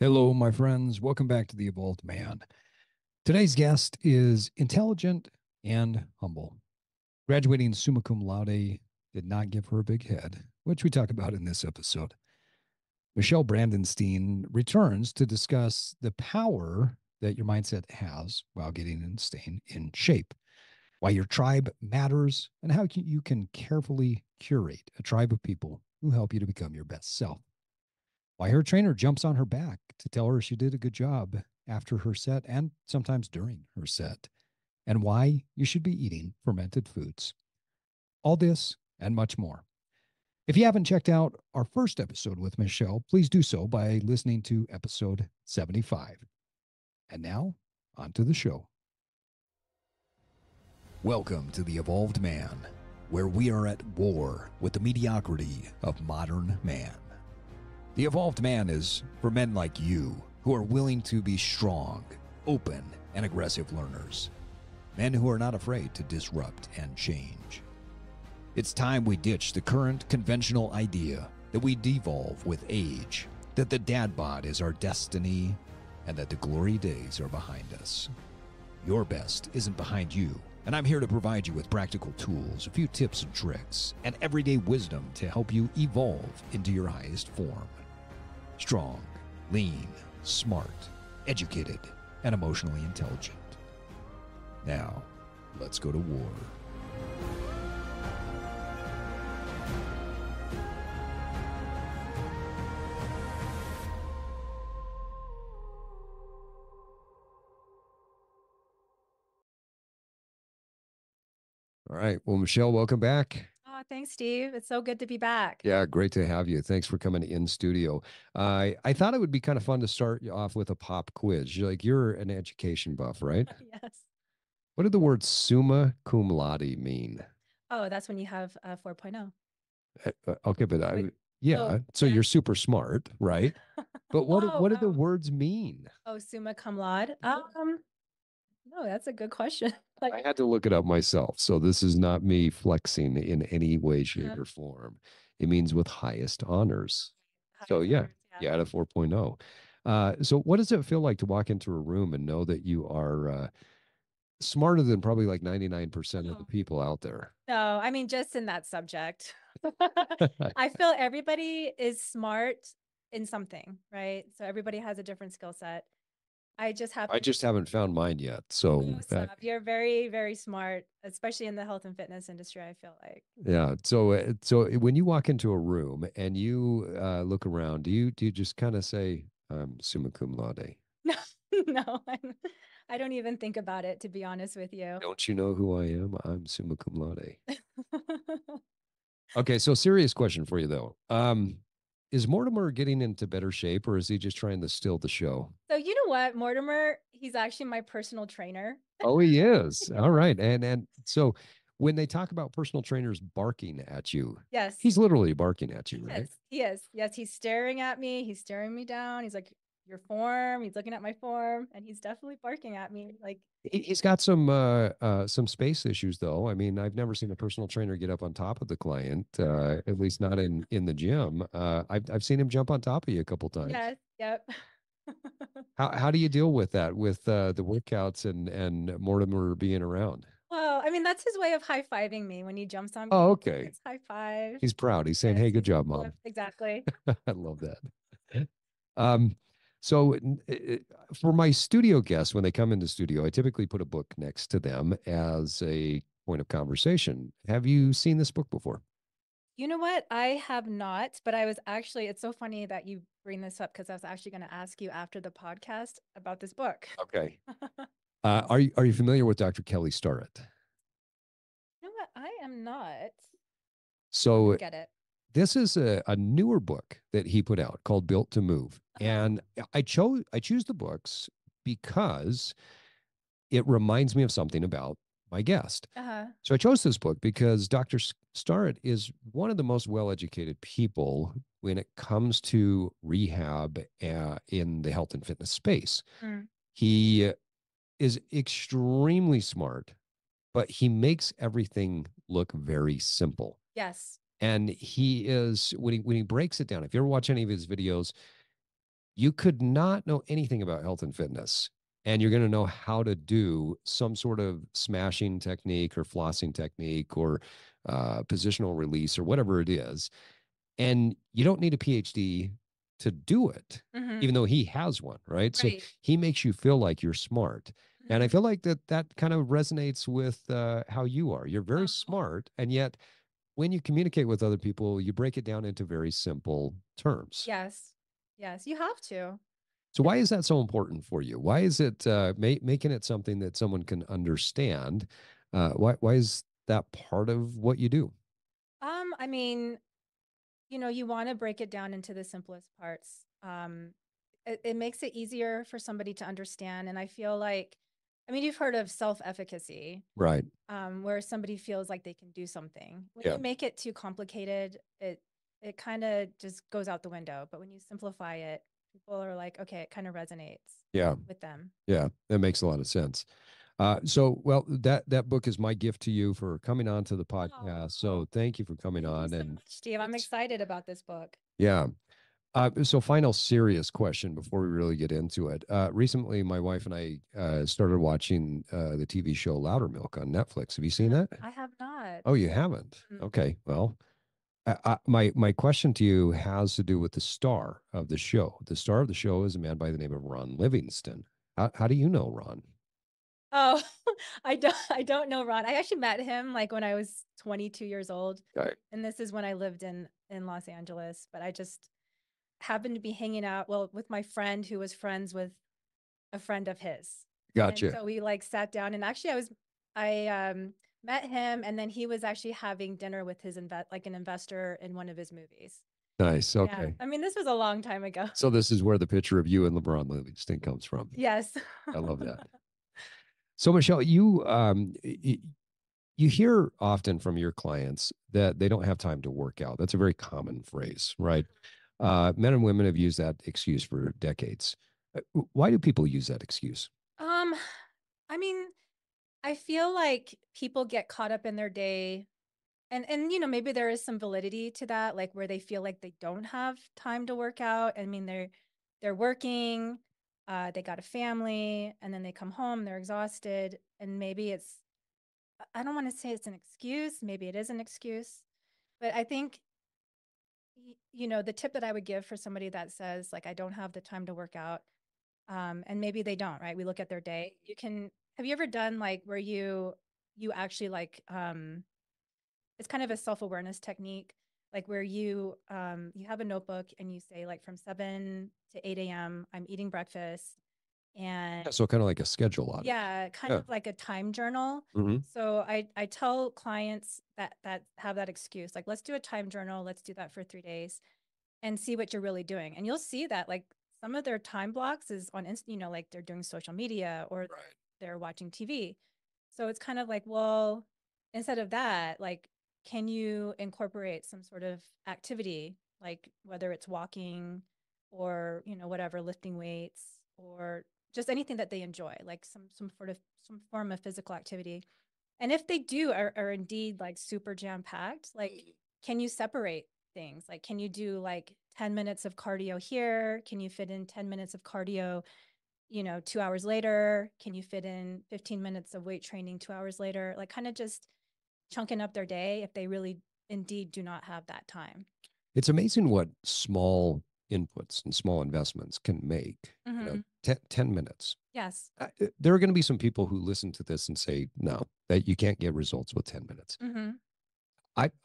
Hello, my friends. Welcome back to the Evolved Man. Today's guest is intelligent and humble. Graduating summa cum laude did not give her a big head, which we talk about in this episode. Michelle Brandenstein returns to discuss the power that your mindset has while getting and staying in shape, why your tribe matters, and how you can carefully curate a tribe of people who help you to become your best self. Why her trainer jumps on her back to tell her she did a good job after her set and sometimes during her set, and why you should be eating fermented foods. All this and much more. If you haven't checked out our first episode with Michelle, please do so by listening to episode 75. And now, on to the show. Welcome to the Evolved Man, where we are at war with the mediocrity of modern man. The Evolved Man is for men like you who are willing to be strong, open, and aggressive learners. Men who are not afraid to disrupt and change. It's time we ditch the current conventional idea that we devolve with age, that the dad bod is our destiny, and that the glory days are behind us. Your best isn't behind you, and I'm here to provide you with practical tools, a few tips and tricks, and everyday wisdom to help you evolve into your highest form. Strong, lean, smart, educated, and emotionally intelligent. Now, let's go to war. All right. Well, Michelle, welcome back. Oh, thanks, Steve. It's so good to be back. Yeah, great to have you. Thanks for coming in studio. I thought it would be kind of fun to start you off with a pop quiz. You're an education buff, right? Yes. What did the word summa cum laude mean? Oh, that's when you have 4.0. Okay, but Wait. yeah. Oh, So yeah. you're super smart, right? But Oh, what do the oh, words mean? oh, summa cum laude. No, that's a good question. Like, I had to look it up myself. So this is not me flexing in any way, shape, uh, or form. It means with highest honors. So highest yeah, honors. Yeah. yeah, at a 4.0. So what does it feel like to walk into a room and know that you are smarter than probably like 99% of the Oh. people out there? No, I mean, just in that subject. I feel everybody is smart in something, right? So everybody has a different skill set. I just I happen. just haven't found mine yet. So Oh, stop. You're very, very smart, especially in the health and fitness industry, I feel like. yeah. So when you walk into a room and you look around, do you just kind of say summa cum laude? No, no, I don't even think about it, to be honest with you. Don't you know who I am? I'm summa cum laude. Okay, so serious question for you though. Is Mortimer getting into better shape, or is he just trying to steal the show? So you know what, Mortimer, he's actually my personal trainer. Oh, he is. All Yes. right, and so when they talk about personal trainers barking at you, Yes. he's literally barking at you, right? Yes. He is. Yes, he's staring at me. He's staring me down. He's like, your form. He's looking at my form, and he's definitely barking at me. Like, He's got some space issues though. I mean, I've never seen a personal trainer get up on top of the client, at least not in the gym. I've seen him jump on top of you a couple times. yes, yep. How do you deal with that with the workouts and Mortimer being around? Well, I mean, that's his way of high-fiving me when he jumps on Oh, me. okay. It's high five. He's proud. He's saying, Yes, "Hey, good he's job, yep, mom." exactly. I love that. Um, so for my studio guests, when they come into studio, I typically put a book next to them as a point of conversation. Have you seen this book before? You know what? I have not, but I was actually, it's so funny that you bring this up because I was actually going to ask you after the podcast about this book. Okay. Are you familiar with Dr. Kelly Starrett? You know what? I am not. Let me So get it. this is a newer book that he put out called Built to Move. Uh-huh. And I choose the books because it reminds me of something about my guest. Uh-huh. So I chose this book because Dr. Starrett is one of the most well-educated people when it comes to rehab in the health and fitness space. Mm. He is extremely smart, but he makes everything look very simple. Yes. And he is when he breaks it down. If you ever watch any of his videos, you could not know anything about health and fitness, and you're going to know how to do some sort of smashing technique or flossing technique or positional release or whatever it is. And you don't need a PhD to do it, Mm-hmm. even though he has one, right? So Right. he makes you feel like you're smart. And I Mm-hmm. feel like that kind of resonates with how you are. You're very Oh, smart, and yet when you communicate with other people, you break it down into very simple terms. yes. Yes, you have to. So It, why is that so important for you? Why is it making it something that someone can understand? Why is that part of what you do? I mean, you want to break it down into the simplest parts. It makes it easier for somebody to understand. And I feel like, I mean, you've heard of self-efficacy, Right. where somebody feels like they can do something. When Yeah. you make it too complicated, it kind of just goes out the window. But when you simplify it, people are like, okay, it kind of resonates Yeah. with them. Yeah. That makes a lot of sense. Well, that book is my gift to you for coming on to the podcast. Oh, So thank you for coming thank you on. so And much, Steve. I'm it's excited about this book. yeah. So final serious question before we really get into it. Recently, my wife and I started watching the TV show Loudermilk on Netflix. Have you seen that? I have not. Oh, you haven't? Mm. Okay. Well, my question to you has to do with the star of the show. The star of the show is a man by the name of Ron Livingston. How do you know Ron? Oh, I don't know Ron. I actually met him like when I was 22 years old. Okay. And this is when I lived in Los Angeles, but I just happened to be hanging out, well, with my friend who was friends with a friend of his. And Gotcha. so we like sat down and actually I met him and then he was actually having dinner with his like an investor in one of his movies. Nice. Yeah. Okay. I mean, this was a long time ago. So this is where the picture of you and LeBron Livingston comes from. Yes. I love that. So Michelle, you hear often from your clients that they don't have time to work out. That's a very common phrase, right? Men and women have used that excuse for decades. Why do people use that excuse? Um, I mean, I feel like people get caught up in their day and maybe there is some validity to that, like where they feel like they don't have time to work out. I mean, they're working, they got a family, and then they come home, they're exhausted, and maybe I don't want to say it's an excuse, maybe it is an excuse, but I think the tip that I would give for somebody that says like I don't have the time to work out, and maybe they don't, right? We look at their day. Have you ever done like where you actually like it's kind of a self-awareness technique, like where you have a notebook and you say like from 7 to 8 a.m. I'm eating breakfast and Yeah, so kind of like a schedule audit. yeah, kind Yeah. of like a time journal. Hmm. So I tell clients that have that excuse, like let's do a time journal, let's do that for 3 days and see what you're really doing. And you'll see that like some of their time blocks is on like they're doing social media or Right. they're watching TV. So it's kind of like, well, instead of that, like, can you incorporate some sort of activity, like whether it's walking or, whatever, lifting weights or just anything that they enjoy, like some form of physical activity. And if they are indeed like super jam packed, like, can you separate things? Like, can you do like 10 minutes of cardio here? Can you fit in 10 minutes of cardio, 2 hours later? Can you fit in 15 minutes of weight training 2 hours later? Like, kind of just chunking up their day if they really indeed do not have that time. It's amazing what small inputs and small investments can make. Mm-hmm. 10 minutes. Yes. There are going to be some people who listen to this and say, no, that you can't get results with 10 minutes. Mm-hmm.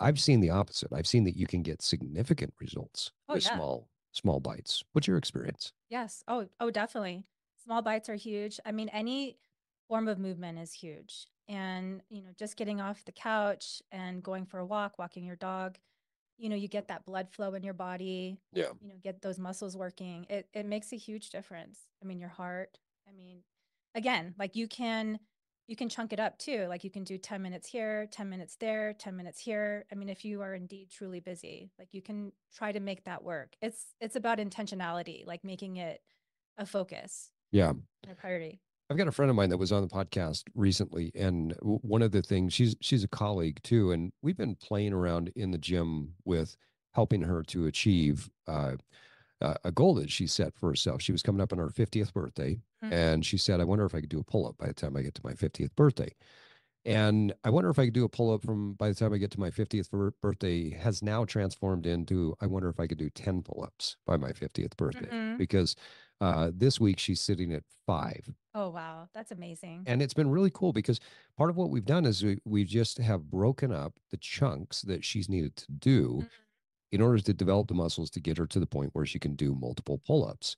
I've seen the opposite. I've seen that you can get significant results Oh, with yeah. small bites. What's your experience? Yes. Oh, definitely. Small bites are huge. I mean, any form of movement is huge. And, just getting off the couch and going for a walk, walking your dog, you get that blood flow in your body, Yeah. get those muscles working. It makes a huge difference. I mean, your heart. I mean, again, like you can chunk it up too. Like you can do 10 minutes here, 10 minutes there, 10 minutes here. I mean, if you are indeed truly busy, like you can try to make that work. It's about intentionality, like making it a focus Yeah. and a priority. I've got a friend of mine that was on the podcast recently, and one of the things she's a colleague too, and we've been playing around in the gym with helping her to achieve a goal that she set for herself. She was coming up on her 50th birthday, and she said, I wonder if I could do a pull-up by the time I get to my 50th birthday. And I wonder if I could do a pull-up from by the time I get to my 50th birthday has now transformed into, I wonder if I could do 10 pull-ups by my 50th birthday. Because this week she's sitting at 5. Oh, wow. That's amazing. And it's been really cool because part of what we've done is we just have broken up the chunks that she's needed to do in order to develop the muscles to get her to the point where she can do multiple pull-ups.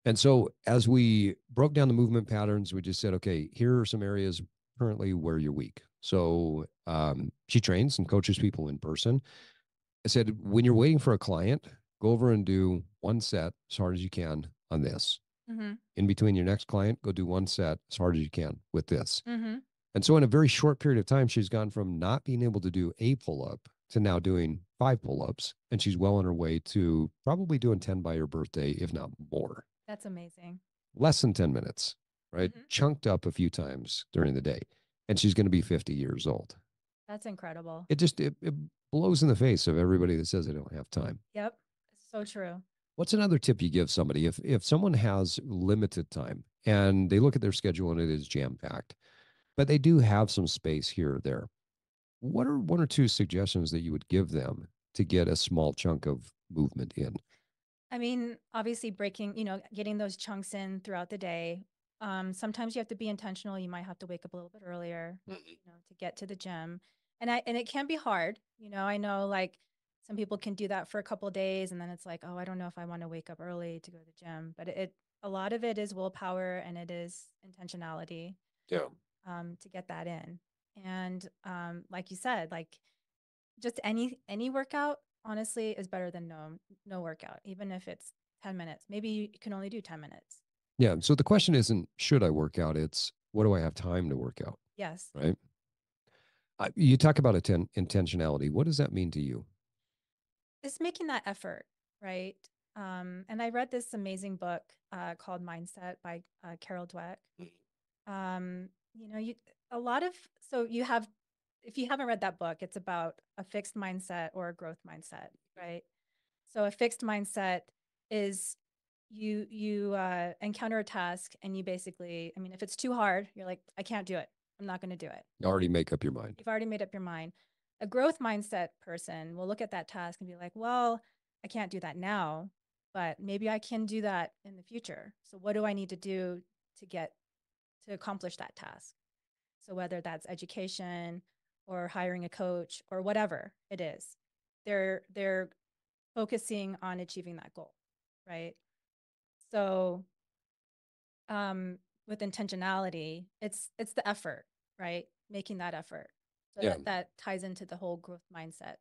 And so as we broke down the movement patterns, we just said, okay, here are some areas currently where you're weak. So she trains and coaches people in person. I said, when you're waiting for a client, go over and do 1 set as hard as you can on this. In between your next client, go do 1 set as hard as you can with this. And so in a very short period of time, she's gone from not being able to do a pull-up to now doing 5 pull-ups. And she's well on her way to probably doing 10 by her birthday, if not more. That's amazing. Less than 10 minutes, right? Chunked up a few times during the day. And she's going to be 50 years old. That's incredible. It just, it blows in the face of everybody that says they don't have time. Yep. So true. What's another tip you give somebody if someone has limited time and they look at their schedule and it is jam-packed, but they do have some space here or there? What are 1 or 2 suggestions that you would give them to get a small chunk of movement in? I mean, obviously breaking, getting those chunks in throughout the day. Sometimes you have to be intentional. You might have to wake up a little bit earlier, to get to the gym. And it can be hard. I know like some people can do that for a couple of days and then it's like, oh, I don't know if I want to wake up early to go to the gym. But a lot of it is willpower and it is intentionality. Yeah. To get that in. And like you said, like just any workout honestly is better than no workout, even if it's 10 minutes. Maybe you can only do 10 minutes. Yeah. So the question isn't, should I work out? It's, what do I have time to work out? Yes. Right. You talk about intentionality. What does that mean to you? It's making that effort, right? And I read this amazing book called Mindset by Carol Dweck. If you haven't read that book, it's about a fixed mindset or a growth mindset, right? So a fixed mindset is you encounter a task and you basically, if it's too hard, you're like, I can't do it. I'm not going to do it. You already make up your mind. You've already made up your mind. A growth mindset person will look at that task and be like, well, I can't do that now, but maybe I can do that in the future. So what do I need to do to accomplish that task? So whether that's education or hiring a coach or whatever it is, they're focusing on achieving that goal, right? So with intentionality, it's the effort, right? Making that effort. So that ties into the whole growth mindset.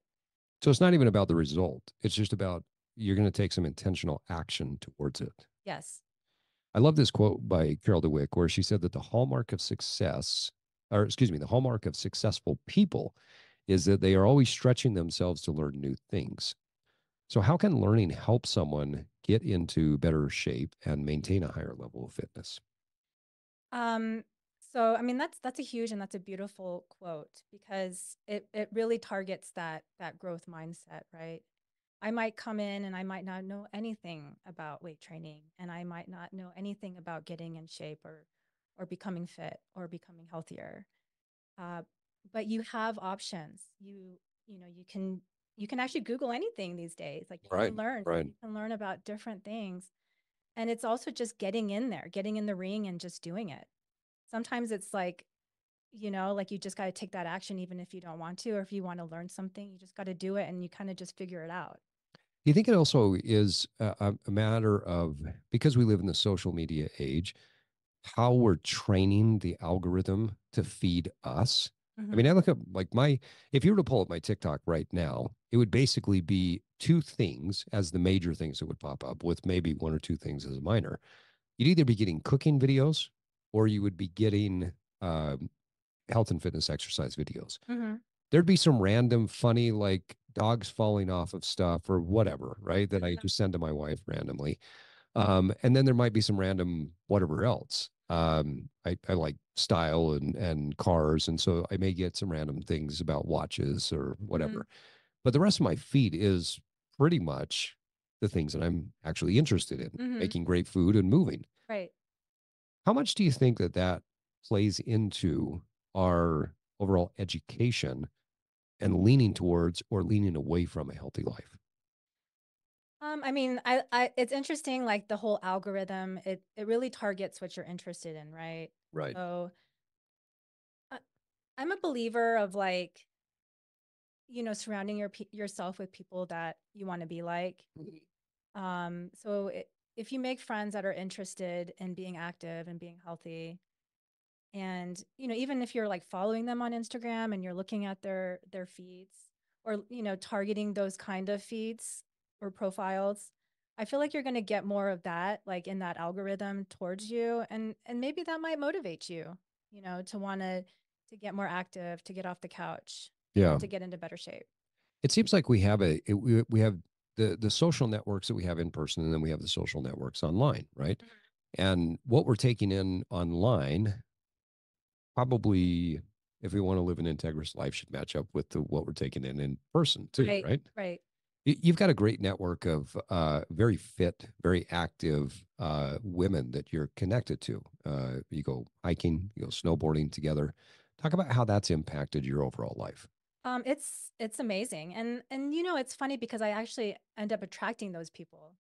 So it's not even about the result. It's just about you're going to take some intentional action towards it. Yes. I love this quote by Carol Dweck where she said that the hallmark of successful people is that they are always stretching themselves to learn new things. So how can learning help someone get into better shape and maintain a higher level of fitness? So, that's a huge and that's a beautiful quote because it really targets that growth mindset, right? I might come in and I might not know anything about weight training and I might not know anything about getting in shape or becoming fit or becoming healthier. But you have options. You can actually Google anything these days. Like you can learn, you can learn about different things. And it's also just getting in there, getting in the ring and just doing it. Sometimes it's like, like you just got to take that action, even if you don't want to, or if you want to learn something, you just got to do it and you kind of just figure it out. Do you think it also is a matter of, because we live in the social media age, how we're training the algorithm to feed us? I look up if you were to pull up my TikTok right now, it would basically be 2 things as the major things that would pop up with maybe 1 or 2 things as a minor. You'd either be getting cooking videos or you would be getting health and fitness exercise videos. There'd be some random funny, like dogs falling off of stuff or whatever, right? That I just send to my wife randomly. And then there might be some random whatever else. I like style and cars. And so I may get some random things about watches or whatever. But the rest of my feed is pretty much the things that I'm actually interested in, Mhm. making great food and moving. Right. How much do you think that that plays into our overall education and leaning towards or leaning away from a healthy life? I mean, it's interesting, like the whole algorithm, it really targets what you're interested in, right? Right. So I, I'm a believer of like, surrounding yourself with people that you want to be like. So if you make friends that are interested in being active and being healthy, and even if you're like following them on Instagram and you're looking at their feeds, or targeting those kind of feeds or profiles, I feel like you're going to get more of that, like in that algorithm towards you, and maybe that might motivate you, to want to get more active, to get off the couch, Yeah. to get into better shape. It seems like we have we have the social networks that we have in person, and then we have the social networks online, right? And what we're taking in online probably, if we want to live an integrous life, should match up with what we're taking in person too, Right, right? right. You've got a great network of very fit, very active women that you're connected to. You go hiking, you go snowboarding together. Talk about how that's impacted your overall life. It's amazing. And it's funny because I actually end up attracting those people.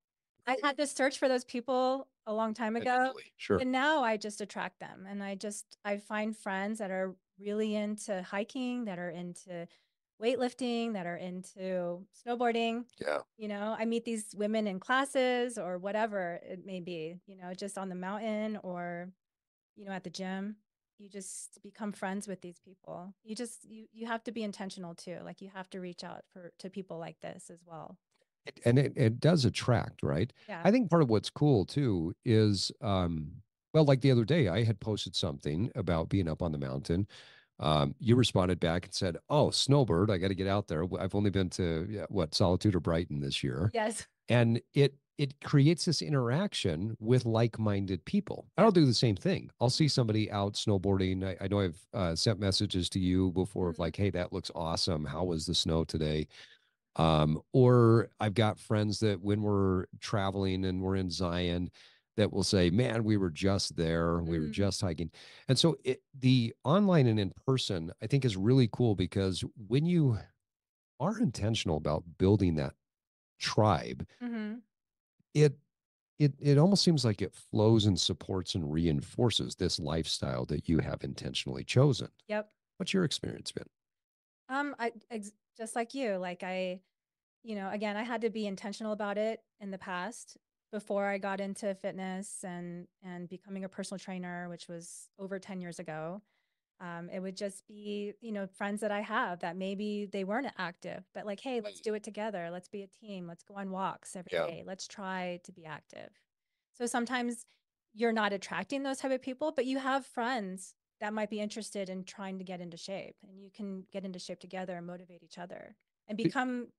I had to search for those people a long time ago, Initially, sure. but now I just attract them, and I find friends that are really into hiking, that are into weightlifting, that are into snowboarding. Yeah. I meet these women in classes or whatever it may be, just on the mountain or at the gym. You just become friends with these people. You have to be intentional too. Like you have to reach out to people like this as well. And it does attract, right? Yeah. I think part of what's cool too is, well, like the other day, I had posted something about being up on the mountain. You responded back and said, "Oh, snowbird, I got to get out there. I've only been to what, Solitude or Brighton this year." Yes. And it creates this interaction with like-minded people. Yeah. I'll do the same thing. I'll see Mhm. somebody out snowboarding. I know I've sent messages to you before of Mhm. like, "Hey, that looks awesome. How was the snow today?" Or I've got friends that when we're traveling and we're in Zion, that will say, "Man, we were just there. We were Mhm. just hiking." And so the online and in person, I think, is really cool because when you are intentional about building that tribe, Mhm. it it almost seems like it flows and supports and reinforces this lifestyle that you have intentionally chosen. Yep. What's your experience been? Just like you, like again, I had to be intentional about it in the past before I got into fitness and becoming a personal trainer, which was over 10 years ago. It would just be, friends that I have that maybe they weren't active, but like, hey, let's do it together. Let's be a team. Let's go on walks every Yeah. day. Let's try to be active. So sometimes you're not attracting those type of people, but you have friends that might be interested in trying to get into shape, and you can get into shape together and motivate each other and become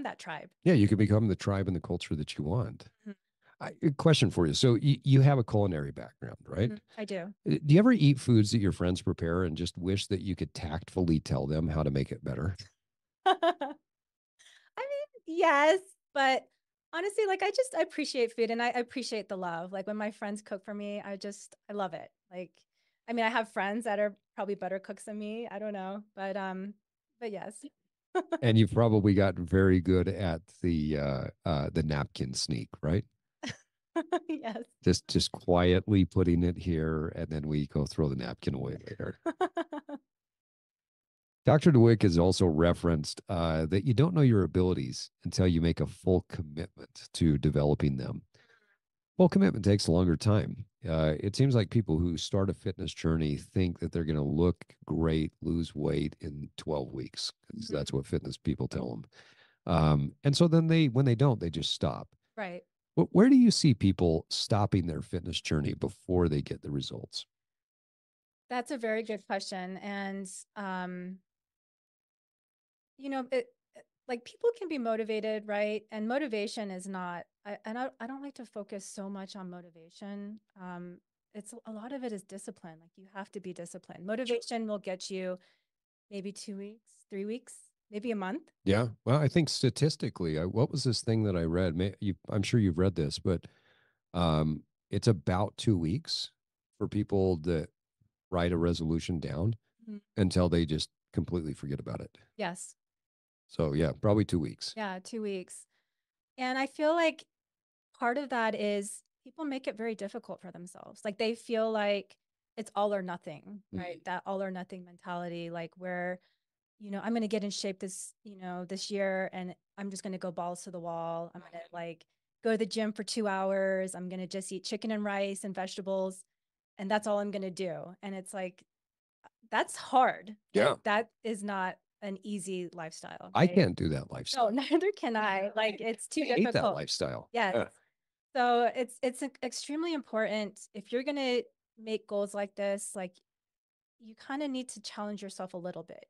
that tribe. Yeah, you can become the tribe and the culture that you want. Mhm. A question for you. So you have a culinary background, right? Mhm. I do. Do you ever eat foods that your friends prepare and just wish that you could tactfully tell them how to make it better? I mean, yes, but honestly, like I appreciate food, and I appreciate the love. Like when my friends cook for me, I love it. Like, I mean, I have friends that are probably better cooks than me. I don't know, but yes. And you've probably gotten very good at the napkin sneak, right? Yes. Just quietly putting it here, and then we go throw the napkin away later. Dr. DeWick has also referenced that you don't know your abilities until you make a full commitment to developing them. Full commitment takes a longer time. It seems like people who start a fitness journey think that they're going to look great, lose weight in 12 weeks, because that's what fitness people tell them. And so then when they don't, they just stop. Right. Where do you see people stopping their fitness journey before they get the results? That's a very good question. And like people can be motivated, right? And motivation is not, I don't like to focus so much on motivation. It's a lot of it is discipline. Like you have to be disciplined. Motivation will get you maybe 2 weeks, 3 weeks. maybe a month. Yeah. Well, I think statistically, what was this thing that I read? I'm sure you've read this, but um, it's about 2 weeks for people that write a resolution down Mhm. until they just completely forget about it. Yes. So yeah, probably 2 weeks. Yeah, 2 weeks. And I feel like part of that is people make it very difficult for themselves. Like they feel like it's all or nothing, right? That all or nothing mentality, like where, I'm going to get in shape this year and I'm just going to go balls to the wall. I'm going to like go to the gym for 2 hours. I'm going to just eat chicken and rice and vegetables. And that's all I'm going to do. And it's like, that's hard. Yeah. Like, that is not an easy lifestyle. I Right? can't do that lifestyle. No, neither can I. Like it's too I hate that difficult. lifestyle. Yes. Yeah. So it's extremely important if you're gonna make goals like this, like you kind of need to challenge yourself a little bit,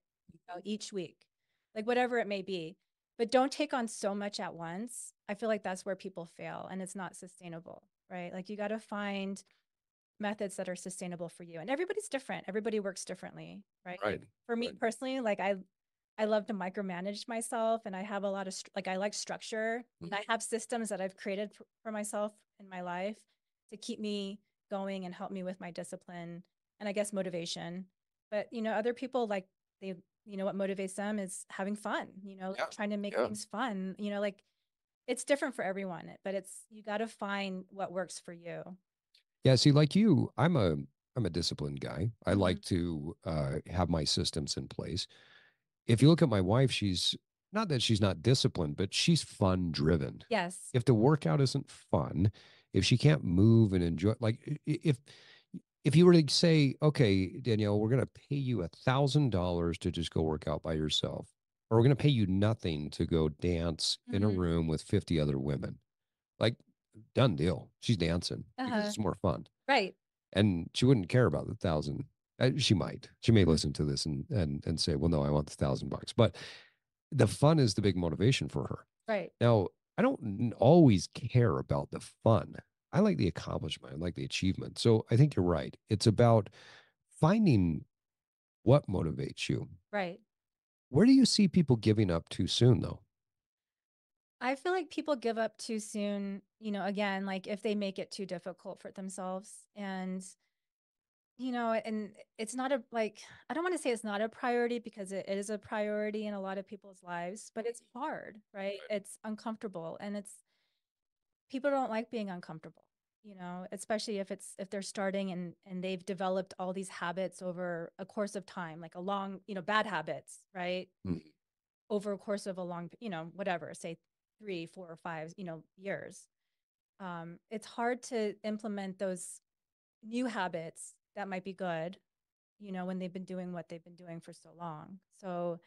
each week, like whatever it may be. But don't take on so much at once. I feel like that's where people fail and it's not sustainable, right? Like you got to find methods that are sustainable for you. And everybody's different. Everybody works differently, right? Right. For me Right. personally, like I love to micromanage myself and I have a lot of like I like structure and I have systems that I've created for myself in my life to keep me going and help me with my discipline and I guess motivation. But other people like they what motivates them is having fun, Yeah. trying to make Yeah. things fun, like it's different for everyone, but you got to find what works for you. Yeah. See, like you, I'm a disciplined guy. I Mhm. like to have my systems in place. If you look at my wife, she's not that she's not disciplined, but she's fun driven. Yes. If the workout isn't fun, if she can't move and enjoy, like if you were to say, okay, Danielle, we're going to pay you $1,000 to just go work out by yourself, or we're going to pay you nothing to go dance in a Mhm. room with 50 other women, like done deal. She's dancing because Uh-huh. it's more fun. Right. And she wouldn't care about the thousand. She might. She may Mhm. listen to this and say, "Well, no, I want the $1,000." But the fun is the big motivation for her. Right. Now, I don't always care about the fun. I like the accomplishment. I like the achievement. So I think you're right. It's about finding what motivates you. Right. Where do you see people giving up too soon, though? I feel like people give up too soon, again, like if they make it too difficult for themselves. And it's not I don't want to say it's not a priority because it is a priority in a lot of people's lives, but it's hard, right? It's uncomfortable and people don't like being uncomfortable, especially if they're starting and they've developed all these habits over a course of time, like a long, bad habits, right? Mm. Over a course of a long, whatever, say 3, 4, or 5, years. It's hard to implement those new habits that might be good, when they've been doing what they've been doing for so long. So,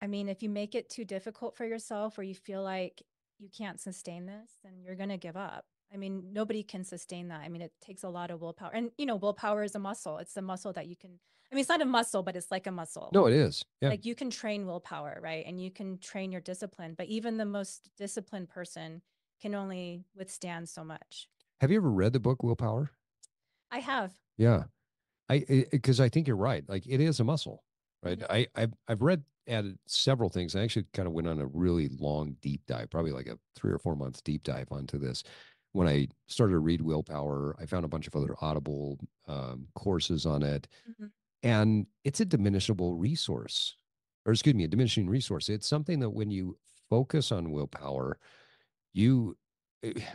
I mean, if you make it too difficult for yourself or you feel like you can't sustain this, then you're going to give up. I mean, nobody can sustain that. I mean, it takes a lot of willpower. And, willpower is a muscle. It's a muscle that you can, I mean, it's not a muscle, but it's like a muscle. No, it is. Yeah. Like you can train willpower, right? And you can train your discipline, but even the most disciplined person can only withstand so much. Have you ever read the book Willpower? I have. Yeah. Because I think you're right. Like it is a muscle, right? Mhm. I've read added several things. I actually kind of went on a really long deep dive, probably like a 3 or 4 month deep dive onto this. When I started to read Willpower, I found a bunch of other Audible courses on it, Mhm. and it's a diminishable resource, or excuse me, a diminishing resource. It's something that when you focus on willpower, you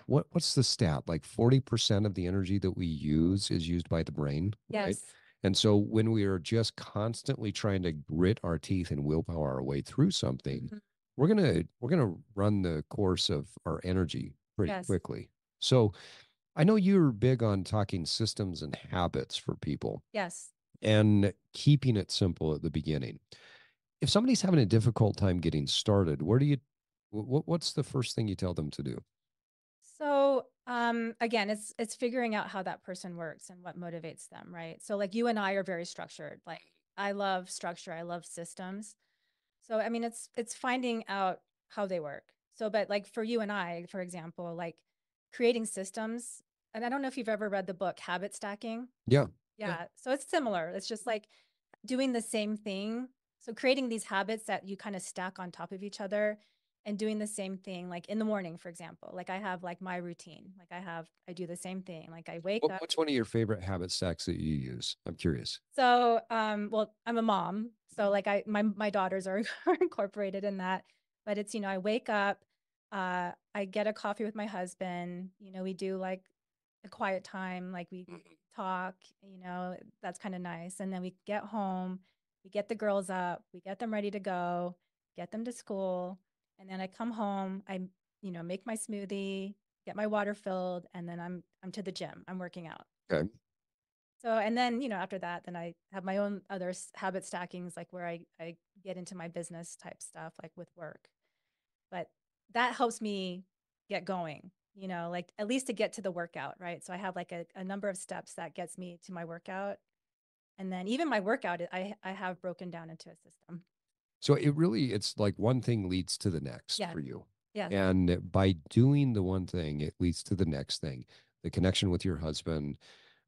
what's the stat? Like 40% of the energy that we use is used by the brain, right? Yes. And so when we are just constantly trying to grit our teeth and willpower our way through something, Mhm. we're gonna run the course of our energy pretty Yes. quickly. So I know you're big on talking systems and habits for people Yes. and keeping it simple at the beginning. If somebody's having a difficult time getting started, what's the first thing you tell them to do? So, again, it's figuring out how that person works and what motivates them, right? So like you and I are very structured. Like I love structure, I love systems. So I mean it's finding out how they work. So but like for you and I, for example, like creating systems, and I don't know if you've ever read the book Habit Stacking. Yeah. Yeah. So it's similar. It's just like doing the same thing So creating these habits that you kind of stack on top of each other and doing the same thing, like in the morning, for example, like I have like my routine, like I do the same thing. Like I wake up. What's one of your favorite habit stacks that you use? I'm curious. So, well, I'm a mom, so like my daughters are, are incorporated in that. But it's, I wake up, I get a coffee with my husband. We do like a quiet time, like we talk. That's kind of nice. And then we get home, we get the girls up, we get them ready to go, get them to school, and then I come home. I make my smoothie, get my water filled, and then I'm to the gym. I'm working out. Okay. So, and then, after that, then I have my own other habit stackings, like where I get into my business type stuff, like with work. But that helps me get going, like at least to get to the workout, right? So I have like a number of steps that gets me to my workout. And then even my workout, I have broken down into a system. So it's like one thing leads to the next Yeah. for you. Yes. And by doing the one thing, it leads to the next thing. The connection with your husband,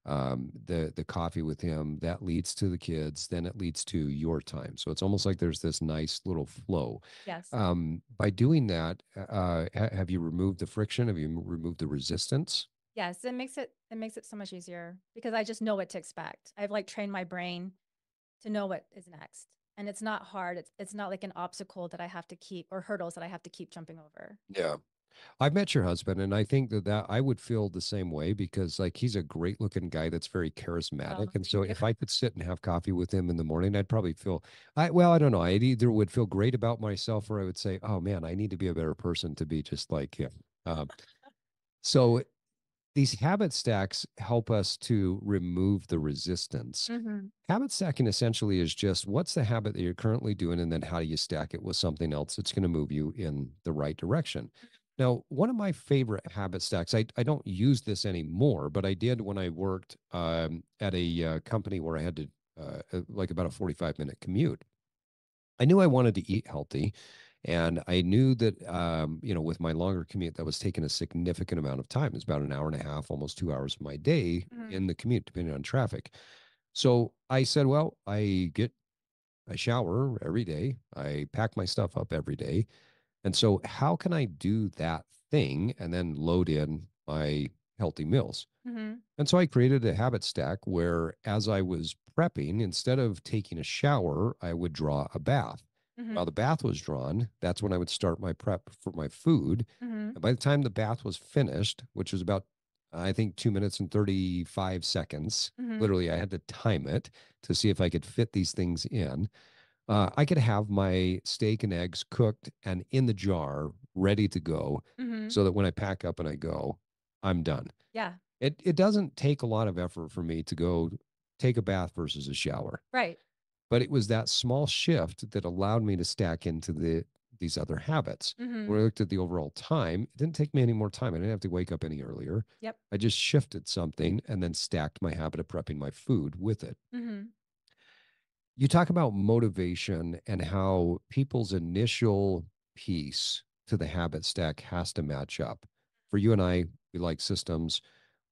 the coffee with him, that leads to the kids, then it leads to your time. So it's almost like there's this nice little flow. Yes. By doing that, have you removed the friction? Have you removed the resistance? Yes, it makes it so much easier because I just know what to expect. I've like trained my brain to know what is next. And it's not hard. It's not like an obstacle that I have to keep or hurdles that I have to keep jumping over. Yeah. I've met your husband, and I think that I would feel the same way because, like, he's a great looking guy that's very charismatic. Oh, And so, thank you. if I could sit and have coffee with him in the morning, I'd probably feel, I don't know, I either would feel great about myself or I would say, oh man, I need to be a better person to be just like him. Um, so, these habit stacks help us to remove the resistance. Mm-hmm. Habit stacking essentially is just what's the habit that you're currently doing, and then how do you stack it with something else that's going to move you in the right direction. Now, one of my favorite habit stacks, I don't use this anymore, but I did when I worked at a company where I had to, like about a 45-minute commute. I knew I wanted to eat healthy. And I knew that, with my longer commute, that was taking a significant amount of time. It's about an hour and a half, almost 2 hours of my day Mm-hmm. in the commute, depending on traffic. So I said, well, I shower every day. I pack my stuff up every day. And so how can I do that thing and then load in my healthy meals? Mm-hmm. And so I created a habit stack where as I was prepping, instead of taking a shower, I would draw a bath. Mm-hmm. While the bath was drawn, that's when I would start my prep for my food. Mm-hmm. And by the time the bath was finished, which was about, I think, 2 minutes and 35 seconds, Mm-hmm. literally, I had to time it to see if I could fit these things in. I could have my steak and eggs cooked and in the jar, ready to go, Mm-hmm. so that when I pack up and I go, I'm done. Yeah. It doesn't take a lot of effort for me to go take a bath versus a shower. Right. But it was that small shift that allowed me to stack into these other habits. Mm-hmm. When I looked at the overall time, it didn't take me any more time. I didn't have to wake up any earlier. Yep. I just shifted something and then stacked my habit of prepping my food with it. Mm-hmm. You talk about motivation and how people's initial piece to the habit stack has to match up. For you and I, we like systems.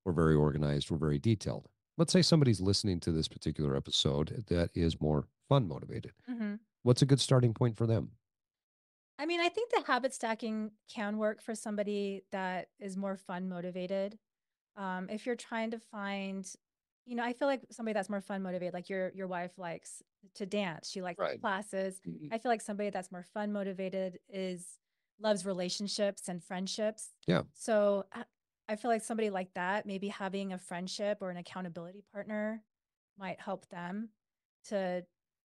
We're very organized. We're very detailed. Let's say somebody's listening to this particular episode that is more fun motivated. Mm-hmm. What's a good starting point for them? I mean, I think the habit stacking can work for somebody that is more fun motivated. If you're trying to find, I feel like somebody that's more fun motivated, like your wife likes to dance, she likes Right. classes. I feel like somebody that's more fun motivated loves relationships and friendships. Yeah. So I feel like somebody like that, maybe having a friendship or an accountability partner might help them to,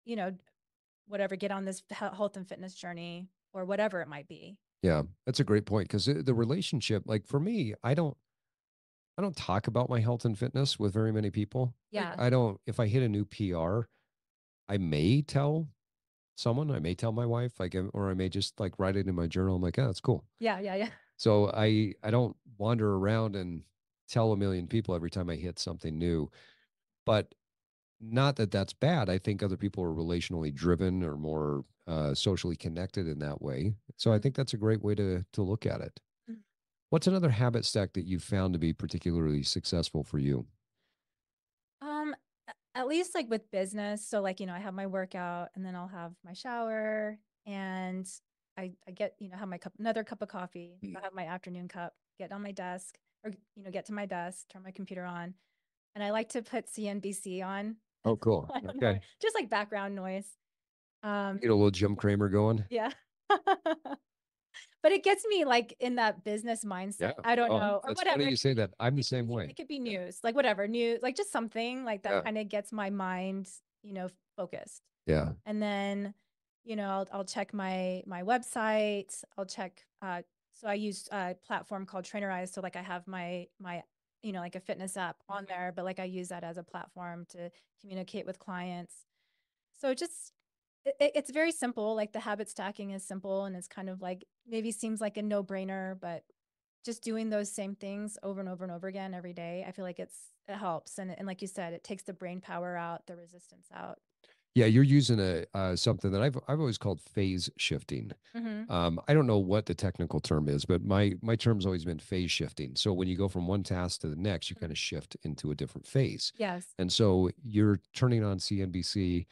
you know, whatever, get on this health and fitness journey or whatever it might be. Yeah. That's a great point because the relationship, like for me, I don't talk about my health and fitness with very many people. Yeah. I don't, if I hit a new PR, I may tell someone, I may tell my wife, like, or I may just like write it in my journal. I'm like, oh, that's cool. Yeah. Yeah. Yeah. So I don't wander around and tell a million people every time I hit something new. But not that that's bad. I think other people are relationally driven or more socially connected in that way. So I think that's a great way to look at it. Mhm. What's another habit stack that you found to be particularly successful for you? Um, at least like with business. So like, I have my workout and then I'll have my shower and I get, have my another cup of coffee. Mm. I'll have my afternoon cup, get on my desk or, get to my desk, turn my computer on. And I like to put CNBC on. Oh, cool. I don't know, just like background noise. Get a little Jim Cramer going. Yeah. But it gets me like in that business mindset. Yeah. I don't Oh, know, or that's whatever. funny you say that. I'm the same way. It could be news, like whatever news, like just something like that Yeah. kind of gets my mind, focused. Yeah. And then, I'll check my website. I'll check. So I use a platform called Trainerize. So like I have my like a fitness app on there, but like I use that as a platform to communicate with clients. So just it's very simple. Like the habit stacking is simple and it's kind of like maybe seems like a no brainer, but just doing those same things over and over and over again every day, I feel like it helps. And like you said, it takes the brain power out, the resistance out. Yeah, you're using a something that I've always called phase shifting. I don't know what the technical term is, but my term's always been phase shifting. So when you go from one task to the next, you kind of shift into a different phase. Yes. And so you're turning on CNBC.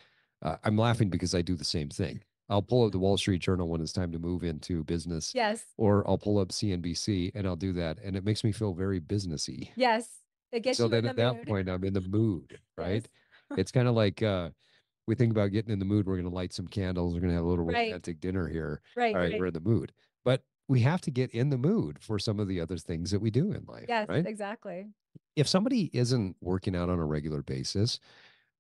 I'm laughing because I do the same thing. I'll pull up the Wall Street Journal when it's time to move into business. Yes. Or I'll pull up CNBC and I'll do that, and it makes me feel very businessy. Yes. It gets so you then in the at that mood. point, I'm in the mood, right? Yes. It's kind of like we think about getting in the mood. We're going to light some candles. We're going to have a little Right. romantic dinner here. Right. All right, we're in the mood. But we have to get in the mood for some of the other things that we do in life, Yes, right? exactly. If somebody isn't working out on a regular basis,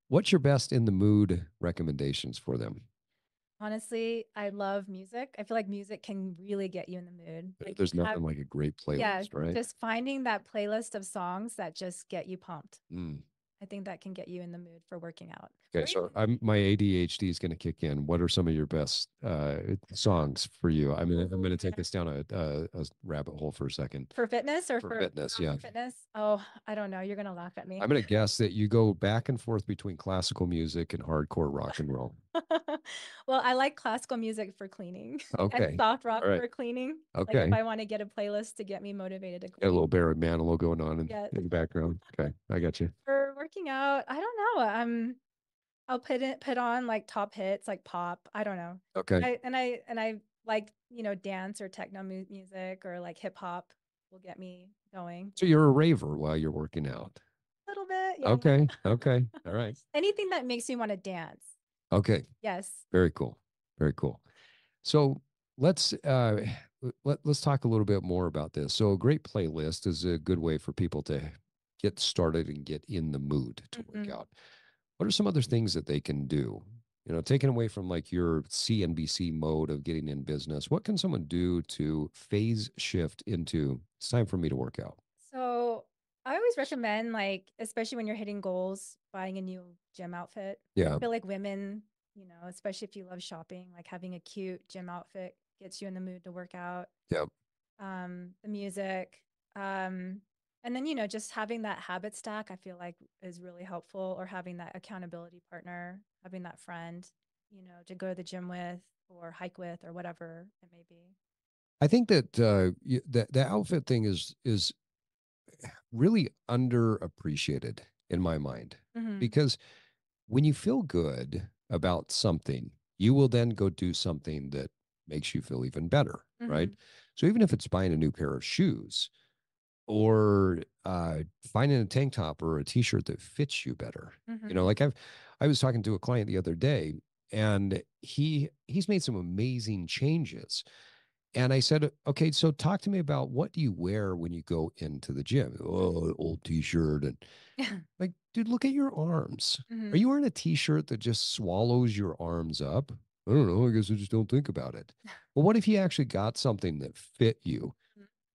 what's your best in the mood recommendations for them? Honestly, I love music. I feel like music can really get you in the mood. Like There's nothing like a great playlist, right? Just finding that playlist of songs that just get you pumped. Mm. I think that can get you in the mood for working out. Okay, so my ADHD is going to kick in. What are some of your best songs for you? I'm gonna take this down a rabbit hole for a second. For fitness or for fitness, yeah. Fitness? Oh, I don't know. You're gonna laugh at me. I'm gonna guess that you go back and forth between classical music and hardcore rock and roll. Well, I like classical music for cleaning. Okay. And soft rock All right. for cleaning. Okay. Like if I want to get a playlist to get me motivated to Got a clean. little Barry Manilow going on in the background. Okay, I got you. For working out, I don't know. I'll put on like top hits, like pop. I don't know. Okay. I like, dance or techno music or like hip hop will get me going. So you're a raver while you're working out. A little bit, yeah. Okay. Okay. All right. Anything that makes me want to dance. Okay. Yes. Very cool. Very cool. So let's let's talk a little bit more about this. So a great playlist is a good way for people to get started and get in the mood to work out. What are some other things that they can do? Taken away from like your CNBC mode of getting in business, what can someone do to phase shift into it's time for me to work out? So I always recommend, like, especially when you're hitting goals, buying a new gym outfit. Yeah. I feel like women, especially if you love shopping, like having a cute gym outfit gets you in the mood to work out. Yep. The music. And then, just having that habit stack, I feel like is really helpful, or having that accountability partner, having that friend, to go to the gym with or hike with or whatever it may be. I think that the outfit thing is really underappreciated in my mind, because when you feel good about something, you will then go do something that makes you feel even better, right? So even if it's buying a new pair of shoes or finding a tank top or a t-shirt that fits you better, like I was talking to a client the other day, and he's made some amazing changes. And I said, okay, so talk to me about what do you wear when you go into the gym? Oh, old t-shirt. And like, dude, look at your arms. Are you wearing a t-shirt that just swallows your arms up? I don't know. I guess I just don't think about it. Well, what if you actually got something that fit you?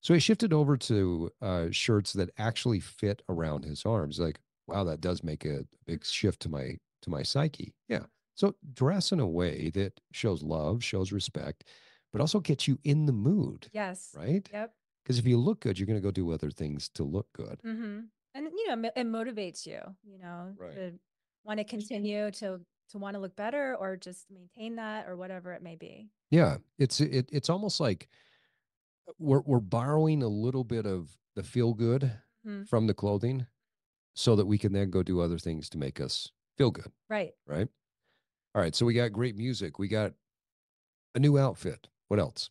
So he shifted over to shirts that actually fit around his arms. Like, wow, that does make a big shift to my psyche. Yeah. So dress in a way that shows love, shows respect, but also gets you in the mood. Yes. Right? Yep. Because if you look good, you're going to go do other things to look good. And, it motivates you, to want to continue to want to look better or just maintain that or whatever it may be. Yeah. It's almost like we're borrowing a little bit of the feel good from the clothing so that we can then go do other things to make us feel good, Right. right? All right. So we got great music. We got a new outfit. What else?